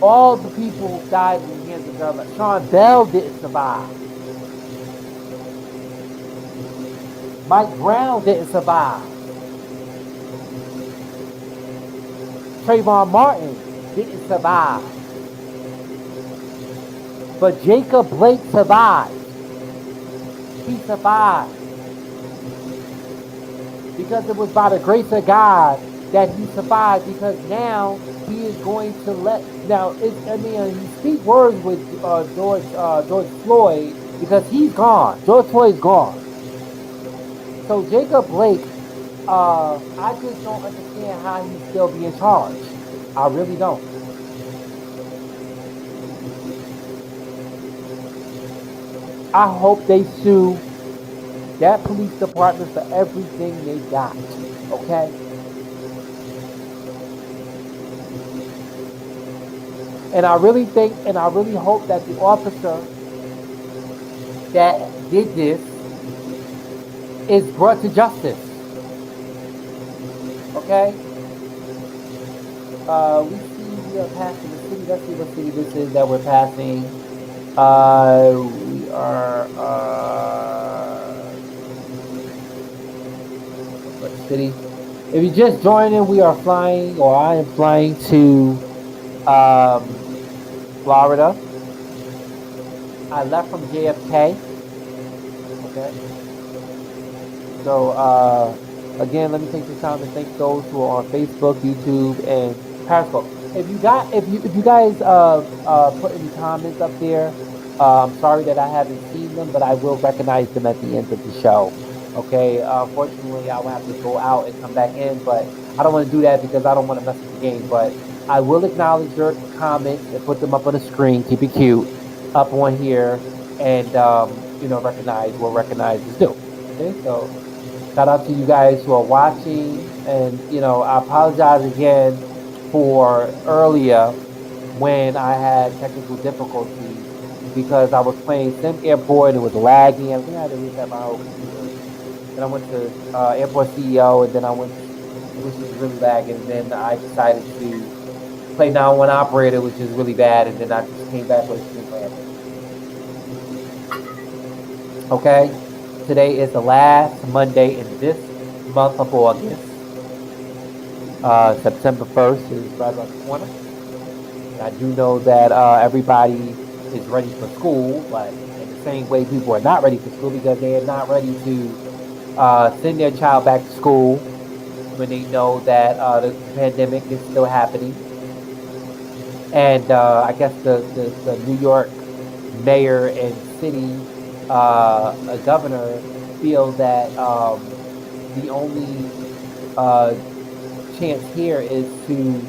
B: All the people who died in the hands of government. Sean Bell didn't survive. Mike Brown didn't survive. Trayvon Martin didn't survive. But Jacob Blake survived. He survived. Because it was by the grace of God that he survived, because now he is going to he speak words with George Floyd, because he's gone. George Floyd's gone. So Jacob Blake, I just don't understand how he's still being charged. I really don't. I hope they sue that police department for everything they got. Okay? And I really think, and I really hope that the officer that did this is brought to justice. Okay? We see we are passing the city. Let's see what city this is that we're passing. We are what city? If you just joined in, we are flying, or I am flying to Florida. I left from JFK. Okay. So again, let me take this time to thank those who are on Facebook, YouTube, and Periscope. If you guys put any comments up there, I'm sorry that I haven't seen them, but I will recognize them at the end of the show. Okay. Unfortunately, I will have to go out and come back in, but I don't want to do that because I don't want to mess with the game. But I will acknowledge your comments and put them up on the screen. Keep it cute up on here, and recognize what recognize is due. Okay. So shout out to you guys who are watching, and I apologize again for earlier when I had technical difficulties. because I was playing Sim Airport and it was lagging. I think I had to reset my whole computer. Then I went to Airport CEO, and then I went, which was really lagging. And then I decided to play 911 Operator, which is really bad. And then I just came back with Extreme Landing. Okay, today is the last Monday in this month of August. September 1st is right around the corner. And I do know that everybody is ready for school, but in the same way, people are not ready for school because they are not ready to send their child back to school when they know that the pandemic is still happening. And I guess the New York mayor and city governor feel that the only uh, chance here is to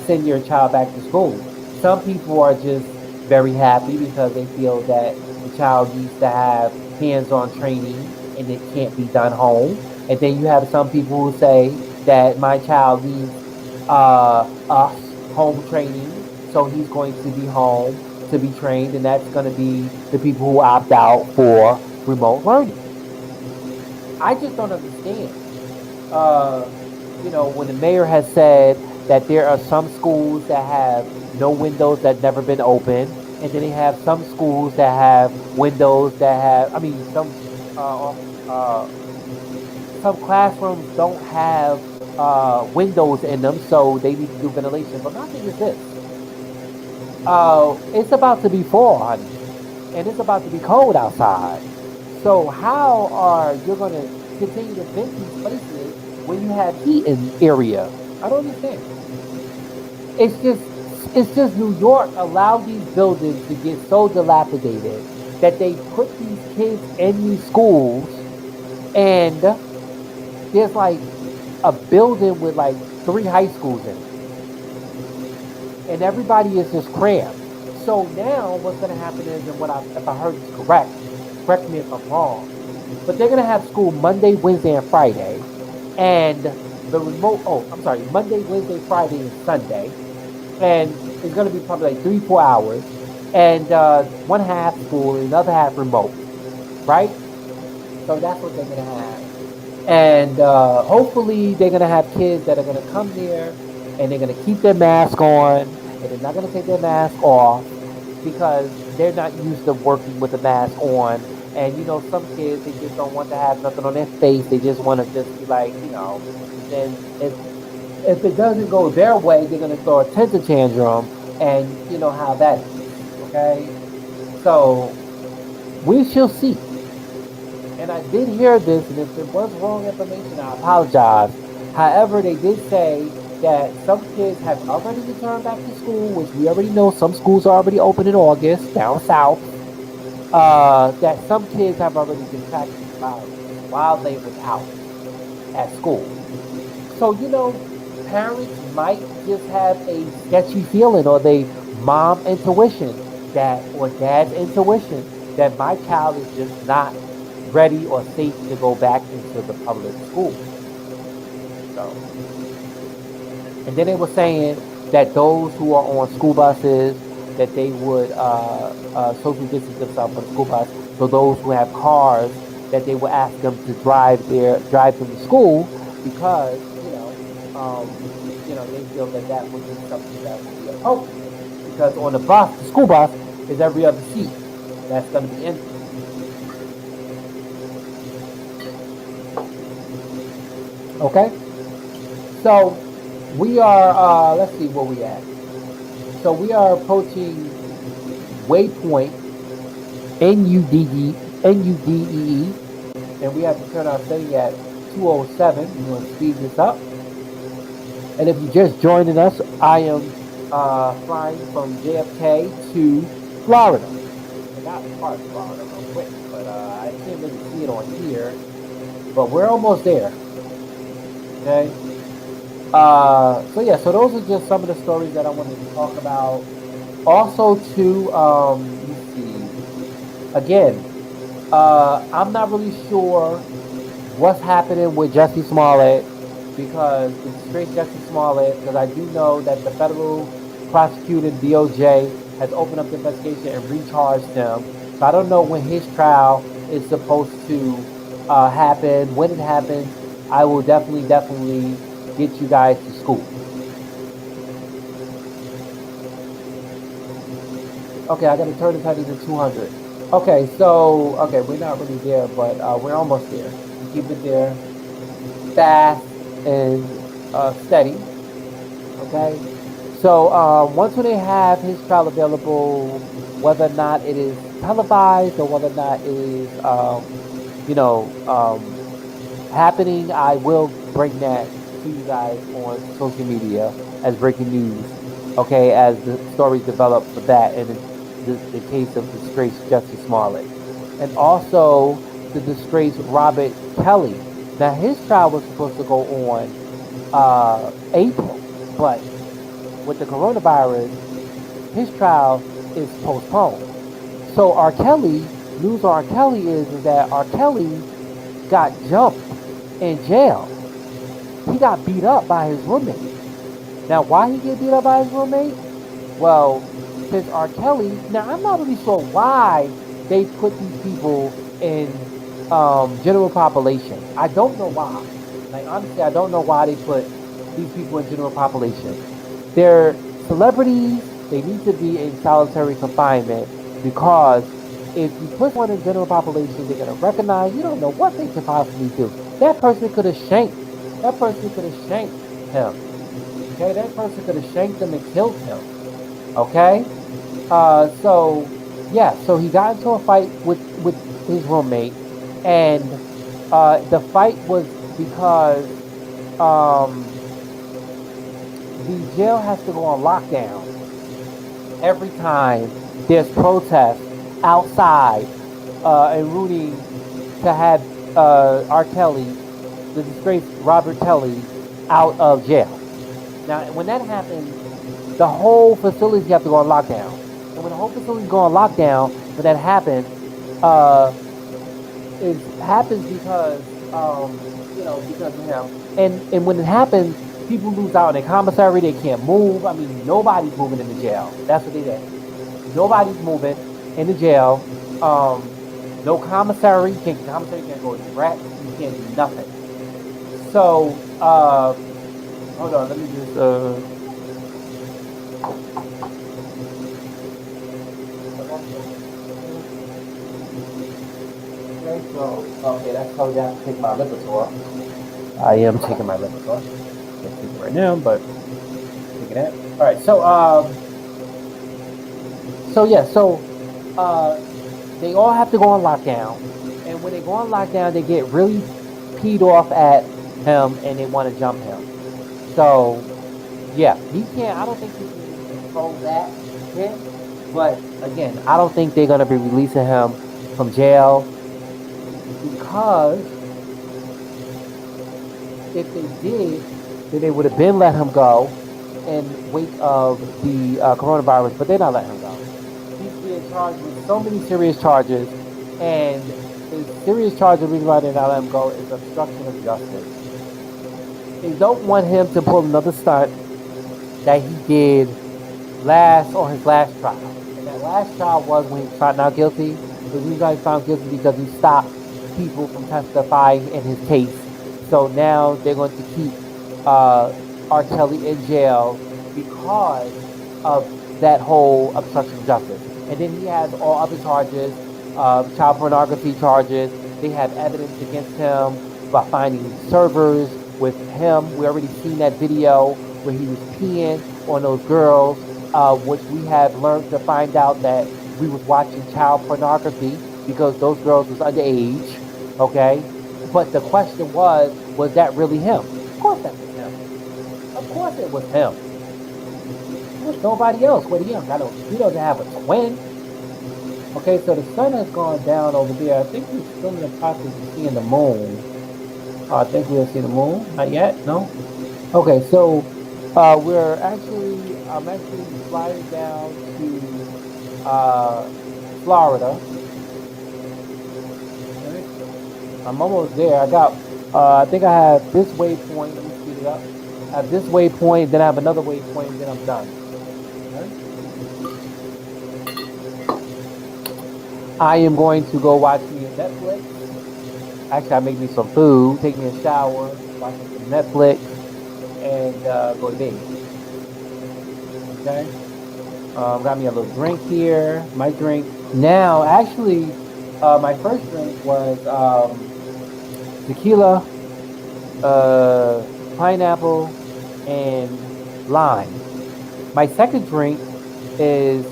B: send your child back to school. Some people are just very happy because they feel that the child needs to have hands-on training and it can't be done home. And then you have some people who say that my child needs us home training, so he's going to be home to be trained, and that's going to be the people who opt out for remote learning. I just don't understand. Uh, when the mayor has said that there are some schools that have no windows that never been opened, and then they have some schools that have windows that have, I mean, some classrooms don't have windows in them, so they need to do ventilation. But my thing is this: it's about to be fall, honey, and it's about to be cold outside. So how are you going to continue to vent these places when you have heat in area? I don't understand. It's just it's just New York allowed these buildings to get so dilapidated that they put these kids in these schools, and there's like a building with like 3 high schools in it, and everybody is just crammed. So now what's going to happen is, and if I heard this correct me if I'm wrong, but they're going to have school Monday, Wednesday, and Friday, and I'm sorry, Monday, Wednesday, Friday, and Sunday, and it's going to be probably like 3-4 hours, and one half school and another half remote, right? So that's what they're going to have. And hopefully they're going to have kids that are going to come there and they're going to keep their mask on and they're not going to take their mask off because they're not used to working with a mask on. And some kids, they just don't want to have nothing on their face. They just want to just be like, then if it doesn't go their way, they're going to throw a temper tantrum, and you know how that is. Okay, so we shall see. And I did hear this, and if it was wrong information, I apologize. However, they did say that some kids have already returned back to school, which we already know some schools are already open in August down south. That some kids have already contracted the virus while they was out at school. So, parents might just have a sketchy feeling, or they mom intuition or dad's intuition that my child is just not ready or safe to go back into the public school. So, and then they were saying that those who are on school buses, that they would social distance themselves from the school bus. So those who have cars, that they would ask them to drive them to school because they feel that would be something that would be appropriate. Because on the school bus is every other seat that's going to be empty. Okay, so we are. Let's see where we at. So we are approaching waypoint NUDEE, and we have to turn our setting at 207. We're going to speed this up. And if you're just joining us, I am flying from JFK to Florida. And not part of Florida real quick, but I can't really see it on here. But we're almost there. Okay. So those are just some of the stories that I wanted to talk about. Also, too, let's see. Again, I'm not really sure what's happening with Jussie Smollett because it's straight Jussie Smollett. Because I do know that the federal prosecutor DOJ has opened up the investigation and recharged him. So I don't know when his trial is supposed to happen. When it happens, I will definitely get you guys to school. Okay, I gotta turn the titles to 200. Okay, so we're not really there, but we're almost there. Keep it there, fast and steady. Okay, so once when they have his trial available, whether or not it is televised or whether or not it is, you know, happening, I will bring that to you guys on social media as breaking news. Okay, as the stories develop for that, and the case of disgraced Jussie Smollett, and also the disgraced Robert Kelly. Now his trial was supposed to go on April, but with the coronavirus, his trial is postponed. So R. Kelly, news on R. Kelly is that R. Kelly got jumped in jail. He got beat up by his roommate. Now, why he get beat up by his roommate? Well, since R. Kelly, now I'm not really sure why they put these people in general population. I don't know why. Like honestly, I don't know why they put these people in general population. They're celebrities. They need to be in solitary confinement because if you put one in general population, they're gonna recognize. You don't know what they could possibly do. That person could have shanked. That person could have shanked him. Okay, that person could have shanked him and killed him. Okay, so yeah, so he got into a fight with his roommate, and the fight was because the jail has to go on lockdown every time there's protests outside and rooting to have R. Kelly, the disgraced Robert Kelly, out of jail. Now, when that happens, the whole facility have to go on lockdown. And when the whole facility go on lockdown, when that happens, it happens because because of him. And when it happens, people lose out in the commissary. They can't move. I mean, nobody's moving in the jail. That's what they did. Nobody's moving in the jail. No commissary. Commissary can't go to rat. You can't do nothing. So, hold on. Let me just. Okay, that's how I have to take my Lipitor. I am taking my Lipitor. Can't take it right now, but taking it. All right, they all have to go on lockdown, and when they go on lockdown, they get really peed off at him, and they want to jump him. So, yeah, he can't. I don't think he can control that hit. But again, I don't think they're gonna be releasing him from jail. Because if they did, then they would have been let him go in wake of the coronavirus, but they're not letting him go. He's being charged with so many serious charges, and the serious charge, the reason why they're not letting him go is obstruction of justice. They don't want him to pull another stunt that he did on his last trial. And that last trial was when he was found not guilty. The reason why he found guilty because he stopped people from testifying in his case. So now they're going to keep R. Kelly in jail because of that whole obstruction of justice. And then he has all other charges, child pornography charges. They have evidence against him by finding servers with him. We already seen that video where he was peeing on those girls, which we have learned to find out that we was watching child pornography because those girls was underage, okay? But the question was that really him? Of course that was him. Of course it was him. There was nobody else. What he doesn't have a twin. Okay, so the sun has gone down over there. I think we're still in the process of seeing the moon. I think we'll see the moon. Not yet, no? Okay, so I'm actually flying down to Florida. I'm almost there. I think I have this waypoint. Let me speed it up. I have this waypoint, then I have another waypoint, then I'm done. Okay? I am going to go watch me a Netflix. Actually, I make me some food, take me a shower, watch me some Netflix, and go to bed. Okay. Got me a little drink here. My drink now, actually, my first drink was tequila, pineapple, and lime. My second drink is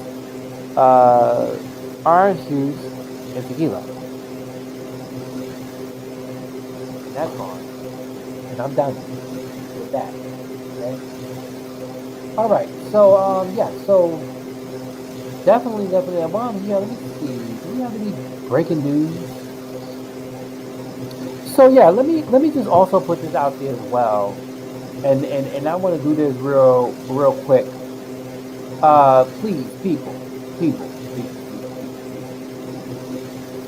B: orange juice and tequila. And that's gone. And I'm done with that. Okay. All right. So yeah. So definitely. Well, yeah. Let me see. Do we have any breaking news? So yeah. Let me just also put this out there as well. And I want to do this real quick. Please, people.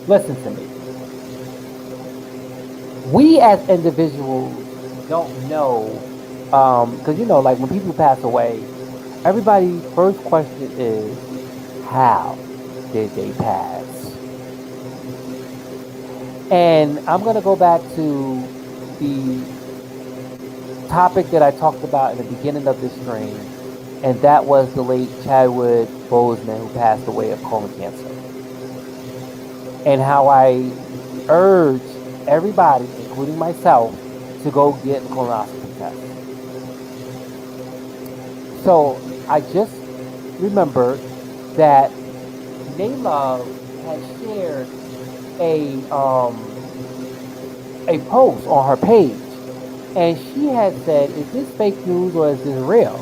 B: Listen to me. We as individuals don't know, because like when people pass away, everybody's first question is, how did they pass? And I'm gonna go back to the topic that I talked about in the beginning of this stream, and that was the late Chadwick Boseman who passed away of colon cancer, and how I urge everybody, including myself, to go get a colonoscopy test. So I just remembered that Naylove had shared a post on her page, and she had said, "Is this fake news or is this real?"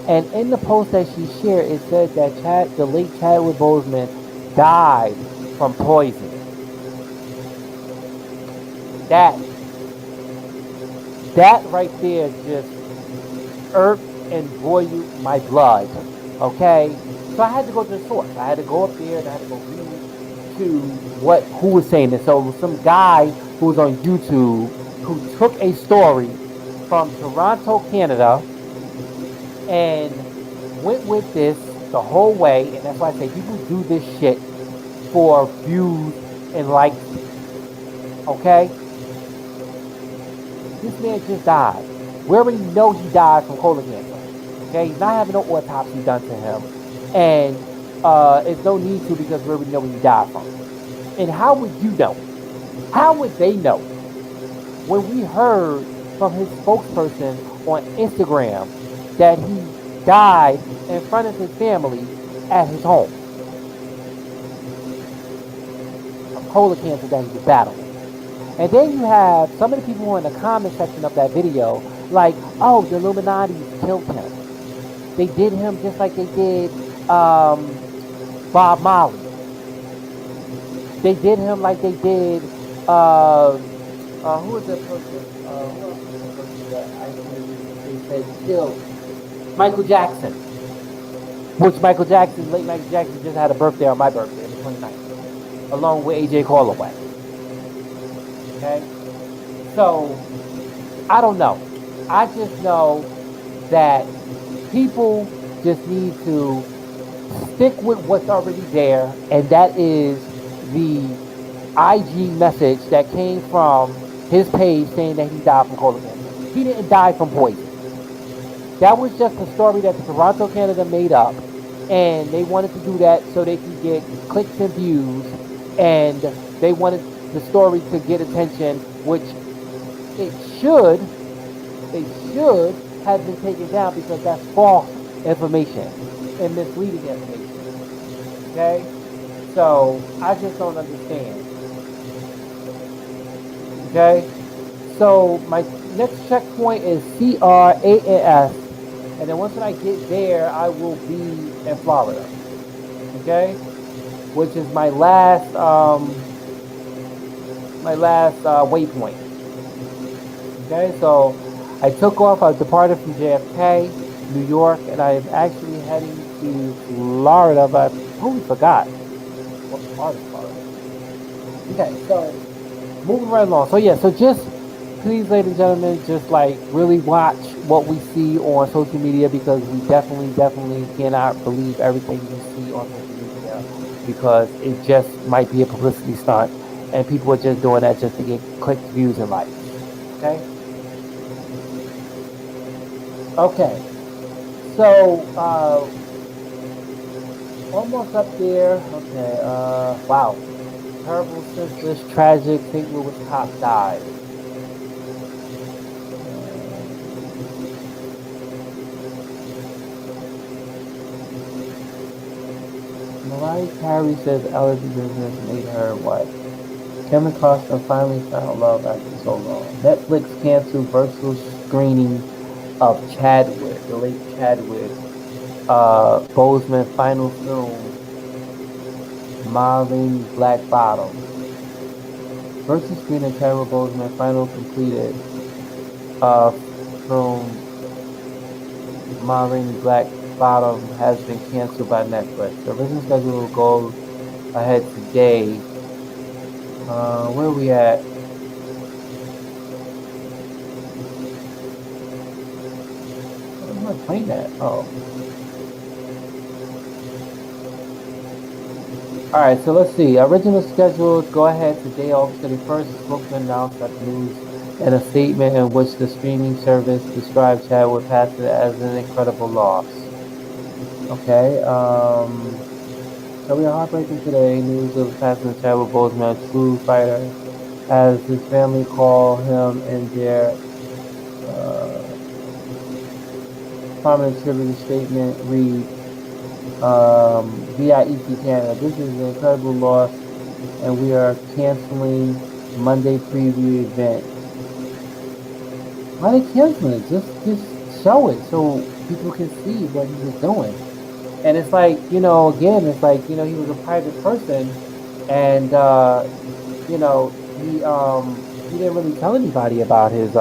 B: And in the post that she shared, it said that the late Chadwick Boseman died from poison. That right there just irked and boiled my blood. Okay, so I had to go to the source. I had to go up there and I had to go read to who was saying this. So it was some guy who was on YouTube who took a story from Toronto, Canada, and went with this the whole way. And that's why I say people do this shit for views and likes. Okay? This man just died. We already know he died from colon cancer. Okay? He's not having no autopsy done to him. And it's no need to, because we already know what he died from. And how would you know? How would they know? When we heard from his spokesperson on Instagram that he died in front of his family at his home of colon cancer that he was battling. And then you have some of the people who are in the comment section of that video like, oh, the Illuminati killed him. They did him just like they did Bob Marley. They did him like they did who was the person? Who else was the person that they said killed? Michael Jackson. Which late Michael Jackson just had a birthday on my birthday, the 29th, along with AJ Calloway. Okay? So, I don't know. I just know that people just need to stick with what's already there, and that is the IG message that came from his page saying that he died from colon cancer. He didn't die from poison. That was just a story that the Toronto, Canada made up, and they wanted to do that so they could get clicks and views, and they wanted the story to get attention, which it should have been taken down, because that's false information and misleading information. Okay? So I just don't understand. Okay? So my next checkpoint is CRANS, and then once I get there, I will be in Florida. Okay? Which is my last waypoint. Okay, so I took off. I departed from JFK, New York, and I am actually heading to Florida, but I totally forgot what part of Florida. Okay, so moving right along. So yeah, so just please, ladies and gentlemen, just like really watch what we see on social media, because we definitely cannot believe everything you see on social media. because it just might be a publicity stunt, and people are just doing that just to get clicks, views, and likes. Okay. Okay. So almost up there. Okay. Wow. Terrible, senseless, tragic. St. Louis cop died. Mariah Carey says allergy business made her what? Kevin Costner finally found love after so long. Netflix canceled virtual screening of Chadwick, the late Chadwick Boseman final film, Marlene Black Bottom. Virtual screening of Chadwick Boseman final completed film Marlene Black Bottom has been canceled by Netflix. The original schedule will go ahead today. Where are we at? Where am I playing at? Oh. Alright, so let's see. Original schedule go ahead today, August 31st. Spokesman announced that news in a statement in which the streaming service described Chadwick passing as an incredible loss. Okay, so we are heartbreaking today. News of passing of Chadwick Boseman, a true fighter, as his family call him in their prominent tribute statement reads, VIEC Canada. This is an incredible loss, and we are canceling Monday preview event. Why are they canceling it? Just show it so people can see what he was doing. And it's like, again, it's like, he was a private person, and he didn't really tell anybody about his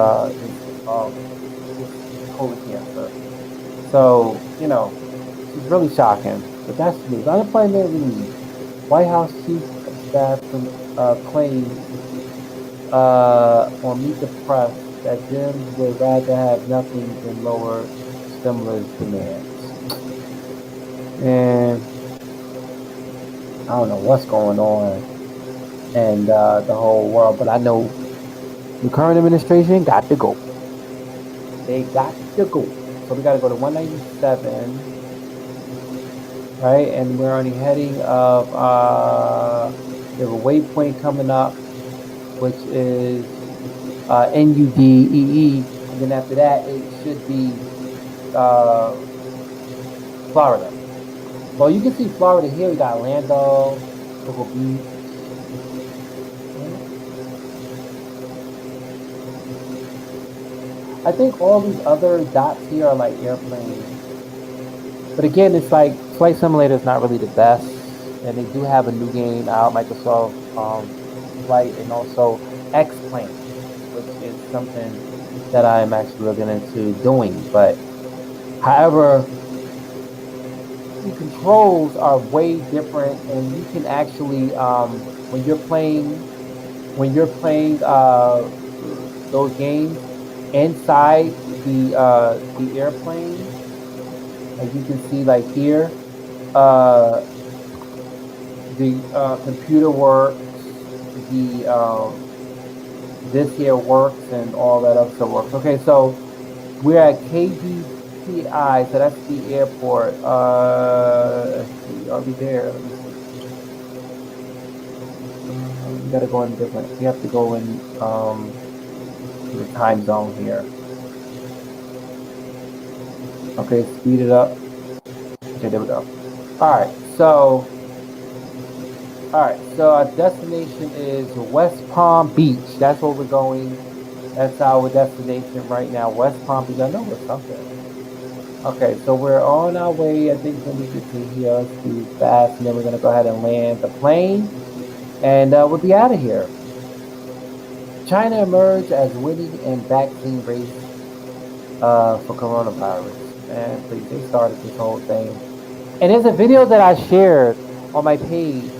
B: colon cancer. So, it's really shocking. But that's the news. Unemployment relief. White House chief of staff claims on Meet the Press that Dems would rather have nothing than lower stimulus demands. And I don't know what's going on in the whole world, but I know the current administration got to go. They got to go. So we got to go to 197, right? And we're on the heading of, we have a waypoint coming up, which is NUDEE. And then after that, it should be Florida. Well, you can see Florida here. We got Orlando, Cocoa Beach. I think all these other dots here are like airplanes. But again, it's like Flight Simulator is not really the best. And they do have a new game out, Microsoft Flight, and also X-Plane, which is something that I'm actually looking into doing. But however, the controls are way different, and you can actually when you're playing those games inside the airplane, as you can see, like here, the computer works, the this here works, and all that other stuff works. Okay, so we're at KDPI, so that's the airport. Let's see, are we there? Let me see. We gotta go in different. We have to go in the time zone here. Okay, speed it up. Okay, there we go. Alright, so our destination is West Palm Beach. That's where we're going. That's our destination right now, West Palm Beach. I know it's something. Okay, so we're on our way. I think when we get to here, let's do fast, and then we're gonna go ahead and land the plane, and we'll be out of here. China emerged as winning in vaccine race for coronavirus. And please, they started this whole thing. And there's a video that I shared on my page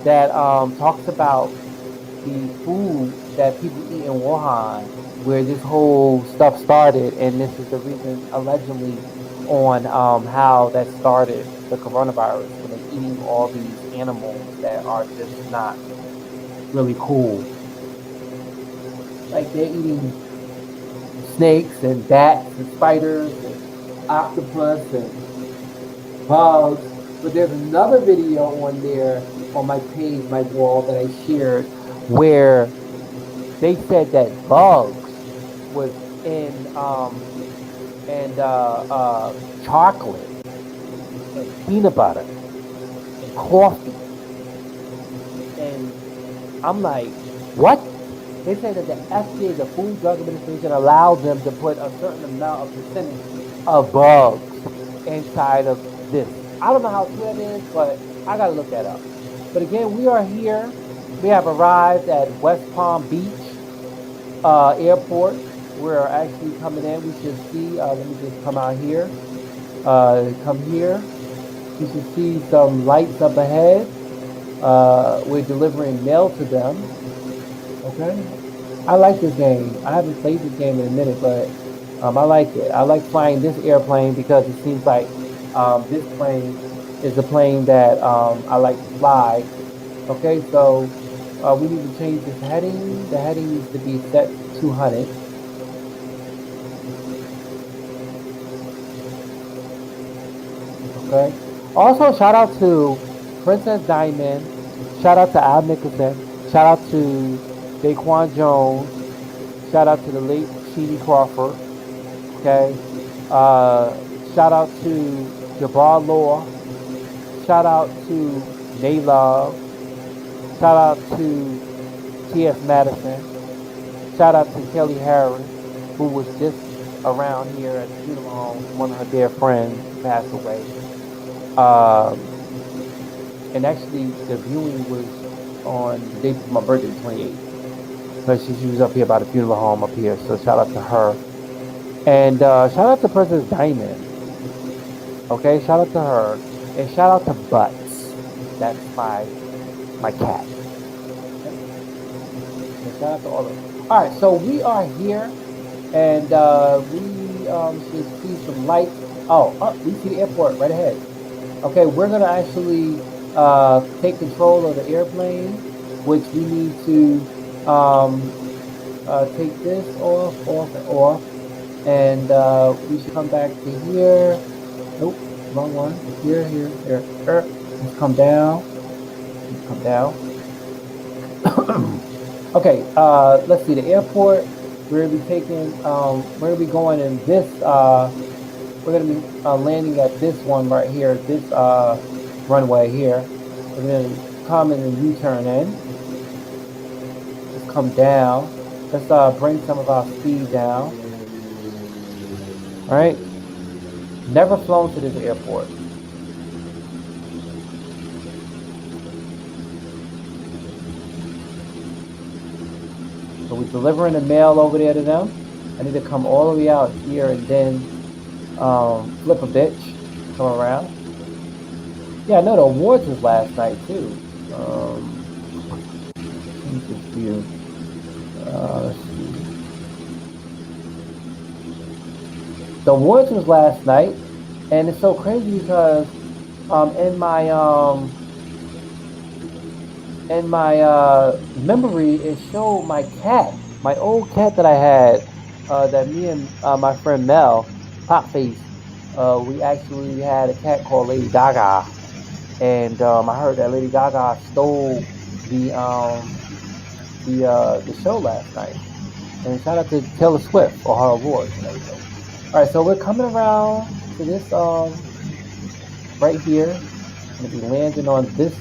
B: that talks about the food that people eat in Wuhan, where this whole stuff started, and this is the reason allegedly on how that started the coronavirus, when they eating all these animals that are just not really cool. Like they're eating snakes and bats and spiders and octopus and bugs. But there's another video on there on my page, my wall that I shared, where they said that bugs was in chocolate and peanut butter and coffee. And I'm like, what? They say that the FDA, the Food Drug Administration, allows them to put a certain amount of percentage of bugs inside of this. I don't know how true that is, but I gotta look that up. But again, we are here. We have arrived at West Palm Beach Airport. We're actually coming in. We should see. Let me just come out here. Come here. You should see some lights up ahead. We're delivering mail to them. Okay. I like this game. I haven't played this game in a minute, but I like it. I like flying this airplane because it seems like this plane is a plane that I like to fly. Okay, so we need to change this heading. The heading needs to be set to 200. Okay. Also, shout out to Princess Diamond. Shout out to Al Nicholson. Shout out to Daquan Jones. Shout out to the late Sheedy Crawford. Okay. Shout out to Jabbar Law. Shout out to Nay Love. Shout out to T.S. Madison. Shout out to Kelly Harris, who was just around here at the funeral home. One of her dear friends passed away. And actually, the viewing was on the day before my birthday, the 28th. But she was up here by the funeral home up here, so shout out to her. And shout out to Princess Diamond. Okay, shout out to her. And shout out to Butts. That's my cat. Okay. And shout out to all of them. All right, so we are here, and we should see some lights. Oh, we see the airport right ahead. Okay, we're going to actually take control of the airplane, which we need to take this off, and we should come back to here. Nope, wrong one. Here. Let's come down. Okay, let's see the airport. We're gonna be taking. We're gonna be going in this. We're gonna be landing at this one right here. This runway here. We're gonna come in and U-turn in. Let's come down. Let's bring some of our speed down. All right. Never flown to this airport. So we're delivering the mail over there to them. I need to come all the way out here and then flip a bitch, come around. Yeah, I know the awards was last night too. Let me just view. Let's see. The awards was last night, and it's so crazy because in my memory, it showed my cat, my old cat that I had, that me and my friend Mel, Popface, we actually had a cat called Lady Gaga, and I heard that Lady Gaga stole the show last night. And shout out to Taylor Swift for her awards and everything. All right, so we're coming around to this right here. I'm gonna be landing on this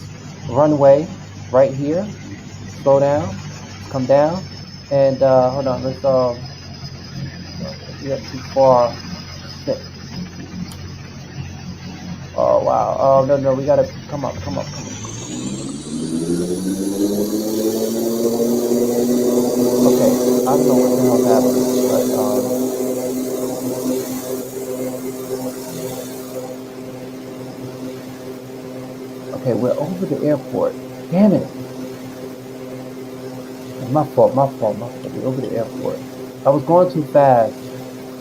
B: runway right here. Slow down, come down, and hold on. Let's get too far. Shit. Oh wow. Oh no, we gotta come up. Okay, I don't know what the hell's happening, but okay, we're over the airport. Damn it. My fault. We're over the airport. I was going too fast.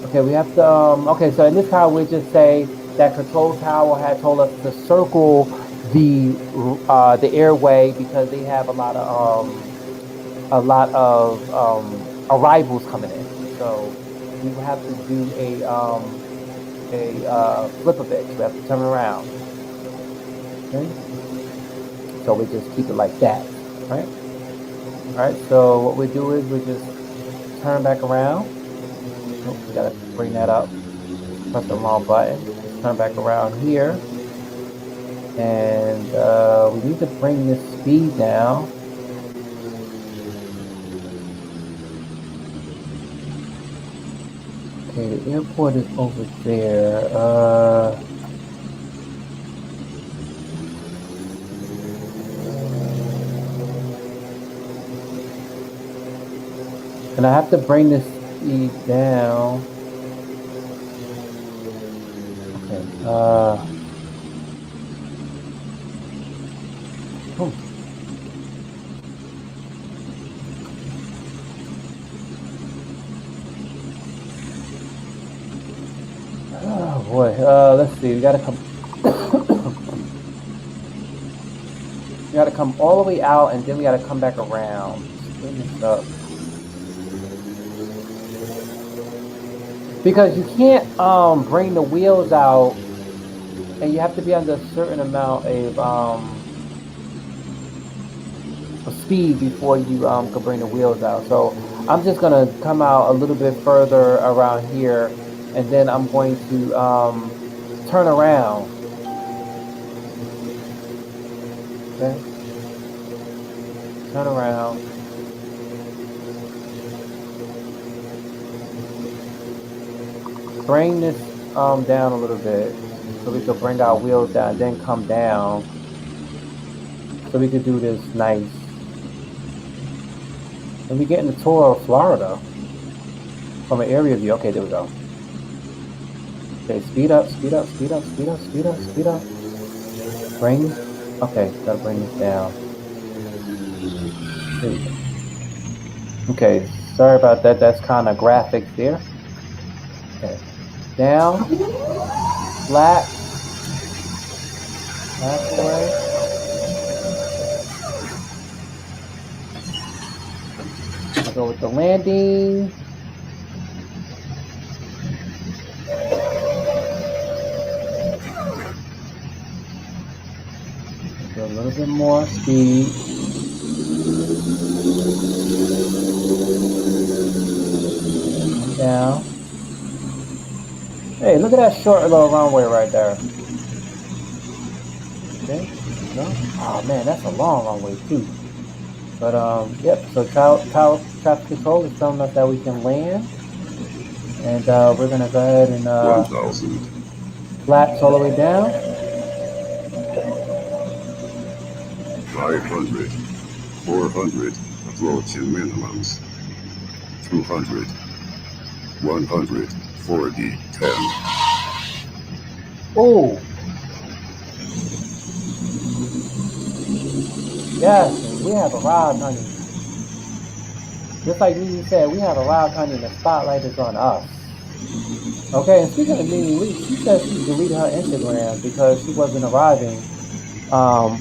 B: Okay, we have to, okay, so in this car, we just say that Control Tower had told us to circle the airway because they have a lot of arrivals coming in. So we will have to do a flip of it. We have to turn around. Okay. So we just keep it like that, right? All right. So what we do is we just turn back around. Oh, we gotta bring that up. Press the wrong button. Just turn back around here, and we need to bring this speed down. Okay, the airport is over there. And I have to bring this speed down. Okay. Oh. Oh boy. Let's see. We gotta come. We gotta come all the way out, and then we gotta come back around. Bring this up. Because you can't bring the wheels out, and you have to be under a certain amount of speed before you can bring the wheels out. So I'm just gonna come out a little bit further around here, and then I'm going to turn around. Okay, turn around. Bring this down a little bit so we could bring our wheels down, then come down. So we could do this nice. And we get in the tour of Florida from an area view. Okay, there we go. Okay, speed up, speed up, speed up, speed up, speed up, speed up. Bring. Okay, gotta bring this down. There we go. Okay, sorry about that. That's kind of graphic there. Okay, down, flat, halfway. I'll go with the landing. Do a little bit more speed. Come down. Hey, look at that short little runway right there. Okay, no. Oh man, that's a long runway too. But yep. So traffic control is telling us that we can land, and we're gonna go ahead and
C: 1,000.
B: flaps all the way down.
C: 500. 400. Approach to minimums. 200. 100. 40. 10.
B: Oh. Yes, we have arrived, honey. Just like Mimi said, we have arrived, honey, and the spotlight is on us. Okay, and speaking of Mimi, she said she deleted her Instagram because she wasn't arriving on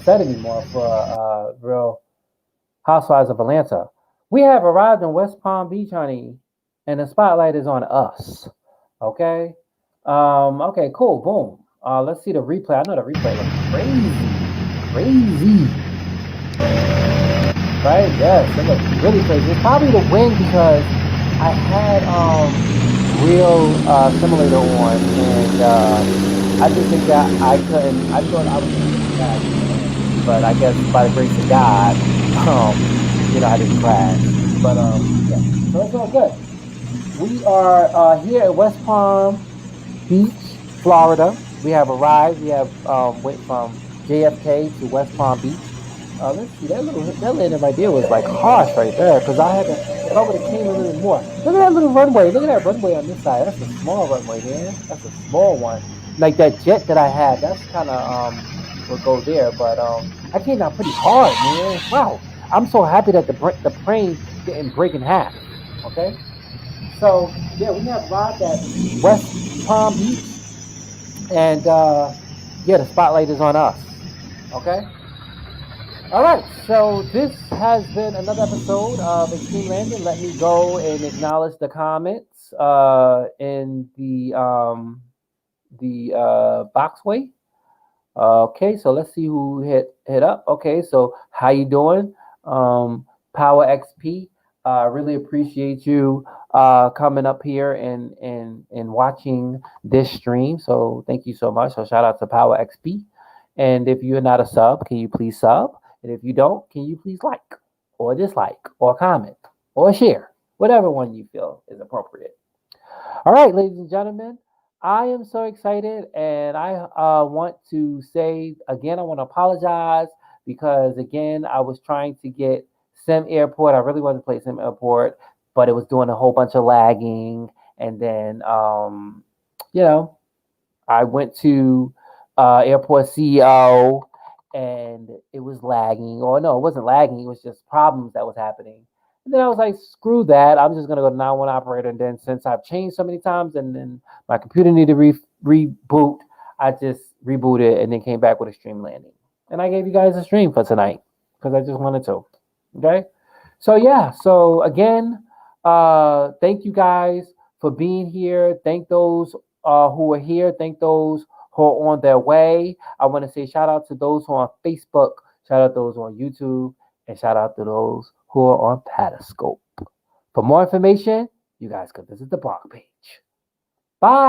B: set anymore for Real Housewives of Atlanta. We have arrived in West Palm Beach, honey, and the spotlight is on us. Okay. Okay, cool. Boom. Let's see the replay. I know the replay looks crazy. Right? Yes, it looks really crazy. It's probably the wind because I had Real Simulator on, and I just think that I couldn't. I thought I was going to crash, but I guess by the grace of God, I didn't crash. But yeah, so it's all good. We are here at West Palm Beach, Florida. We have arrived. We have went from JFK to West Palm Beach. Let's see, that landing right there was like harsh right there because I had to. If I would have came a little bit more. Look at that little runway. Look at that runway on this side. That's a small runway, man. That's a small one. Like that jet that I had. That's kind of would go there, but I came down pretty hard, man. Wow. I'm so happy that the plane didn't break in half. Okay. So yeah, we have arrived at West Palm Beach, and Yeah, the spotlight is on us. Okay? All right, so this has been another episode of Extreme Landing. Let me go and acknowledge the comments in the boxway. Okay, so let's see who hit up. Okay, so how you doing? Power XP. Really appreciate you coming up here and watching this stream. So thank you so much. So shout out to Power XP. And if you're not a sub, can you please sub? And if you don't, can you please like or dislike or comment or share, whatever one you feel is appropriate. All right, ladies and gentlemen, I am so excited, and I want to say again, I want to apologize because again, I was trying to get Sim Airport. I really wanted to play Sim Airport, but it was doing a whole bunch of lagging, and then you know, I went to Airport CEO and it was lagging. Or no, it wasn't lagging. It was just problems that was happening. And then I was like, screw that. I'm just gonna go to 911 operator. And then since I've changed so many times and then my computer needed to reboot, I just rebooted and then came back with a stream landing. And I gave you guys a stream for tonight because I just wanted to. Okay. So yeah. So again, thank you guys for being here. Thank those who are here. Thank those who are on their way. I want to say shout out to those who are on Facebook, shout out to those on YouTube, and shout out to those who are on Periscope. For more information, you guys can visit the blog page. Bye.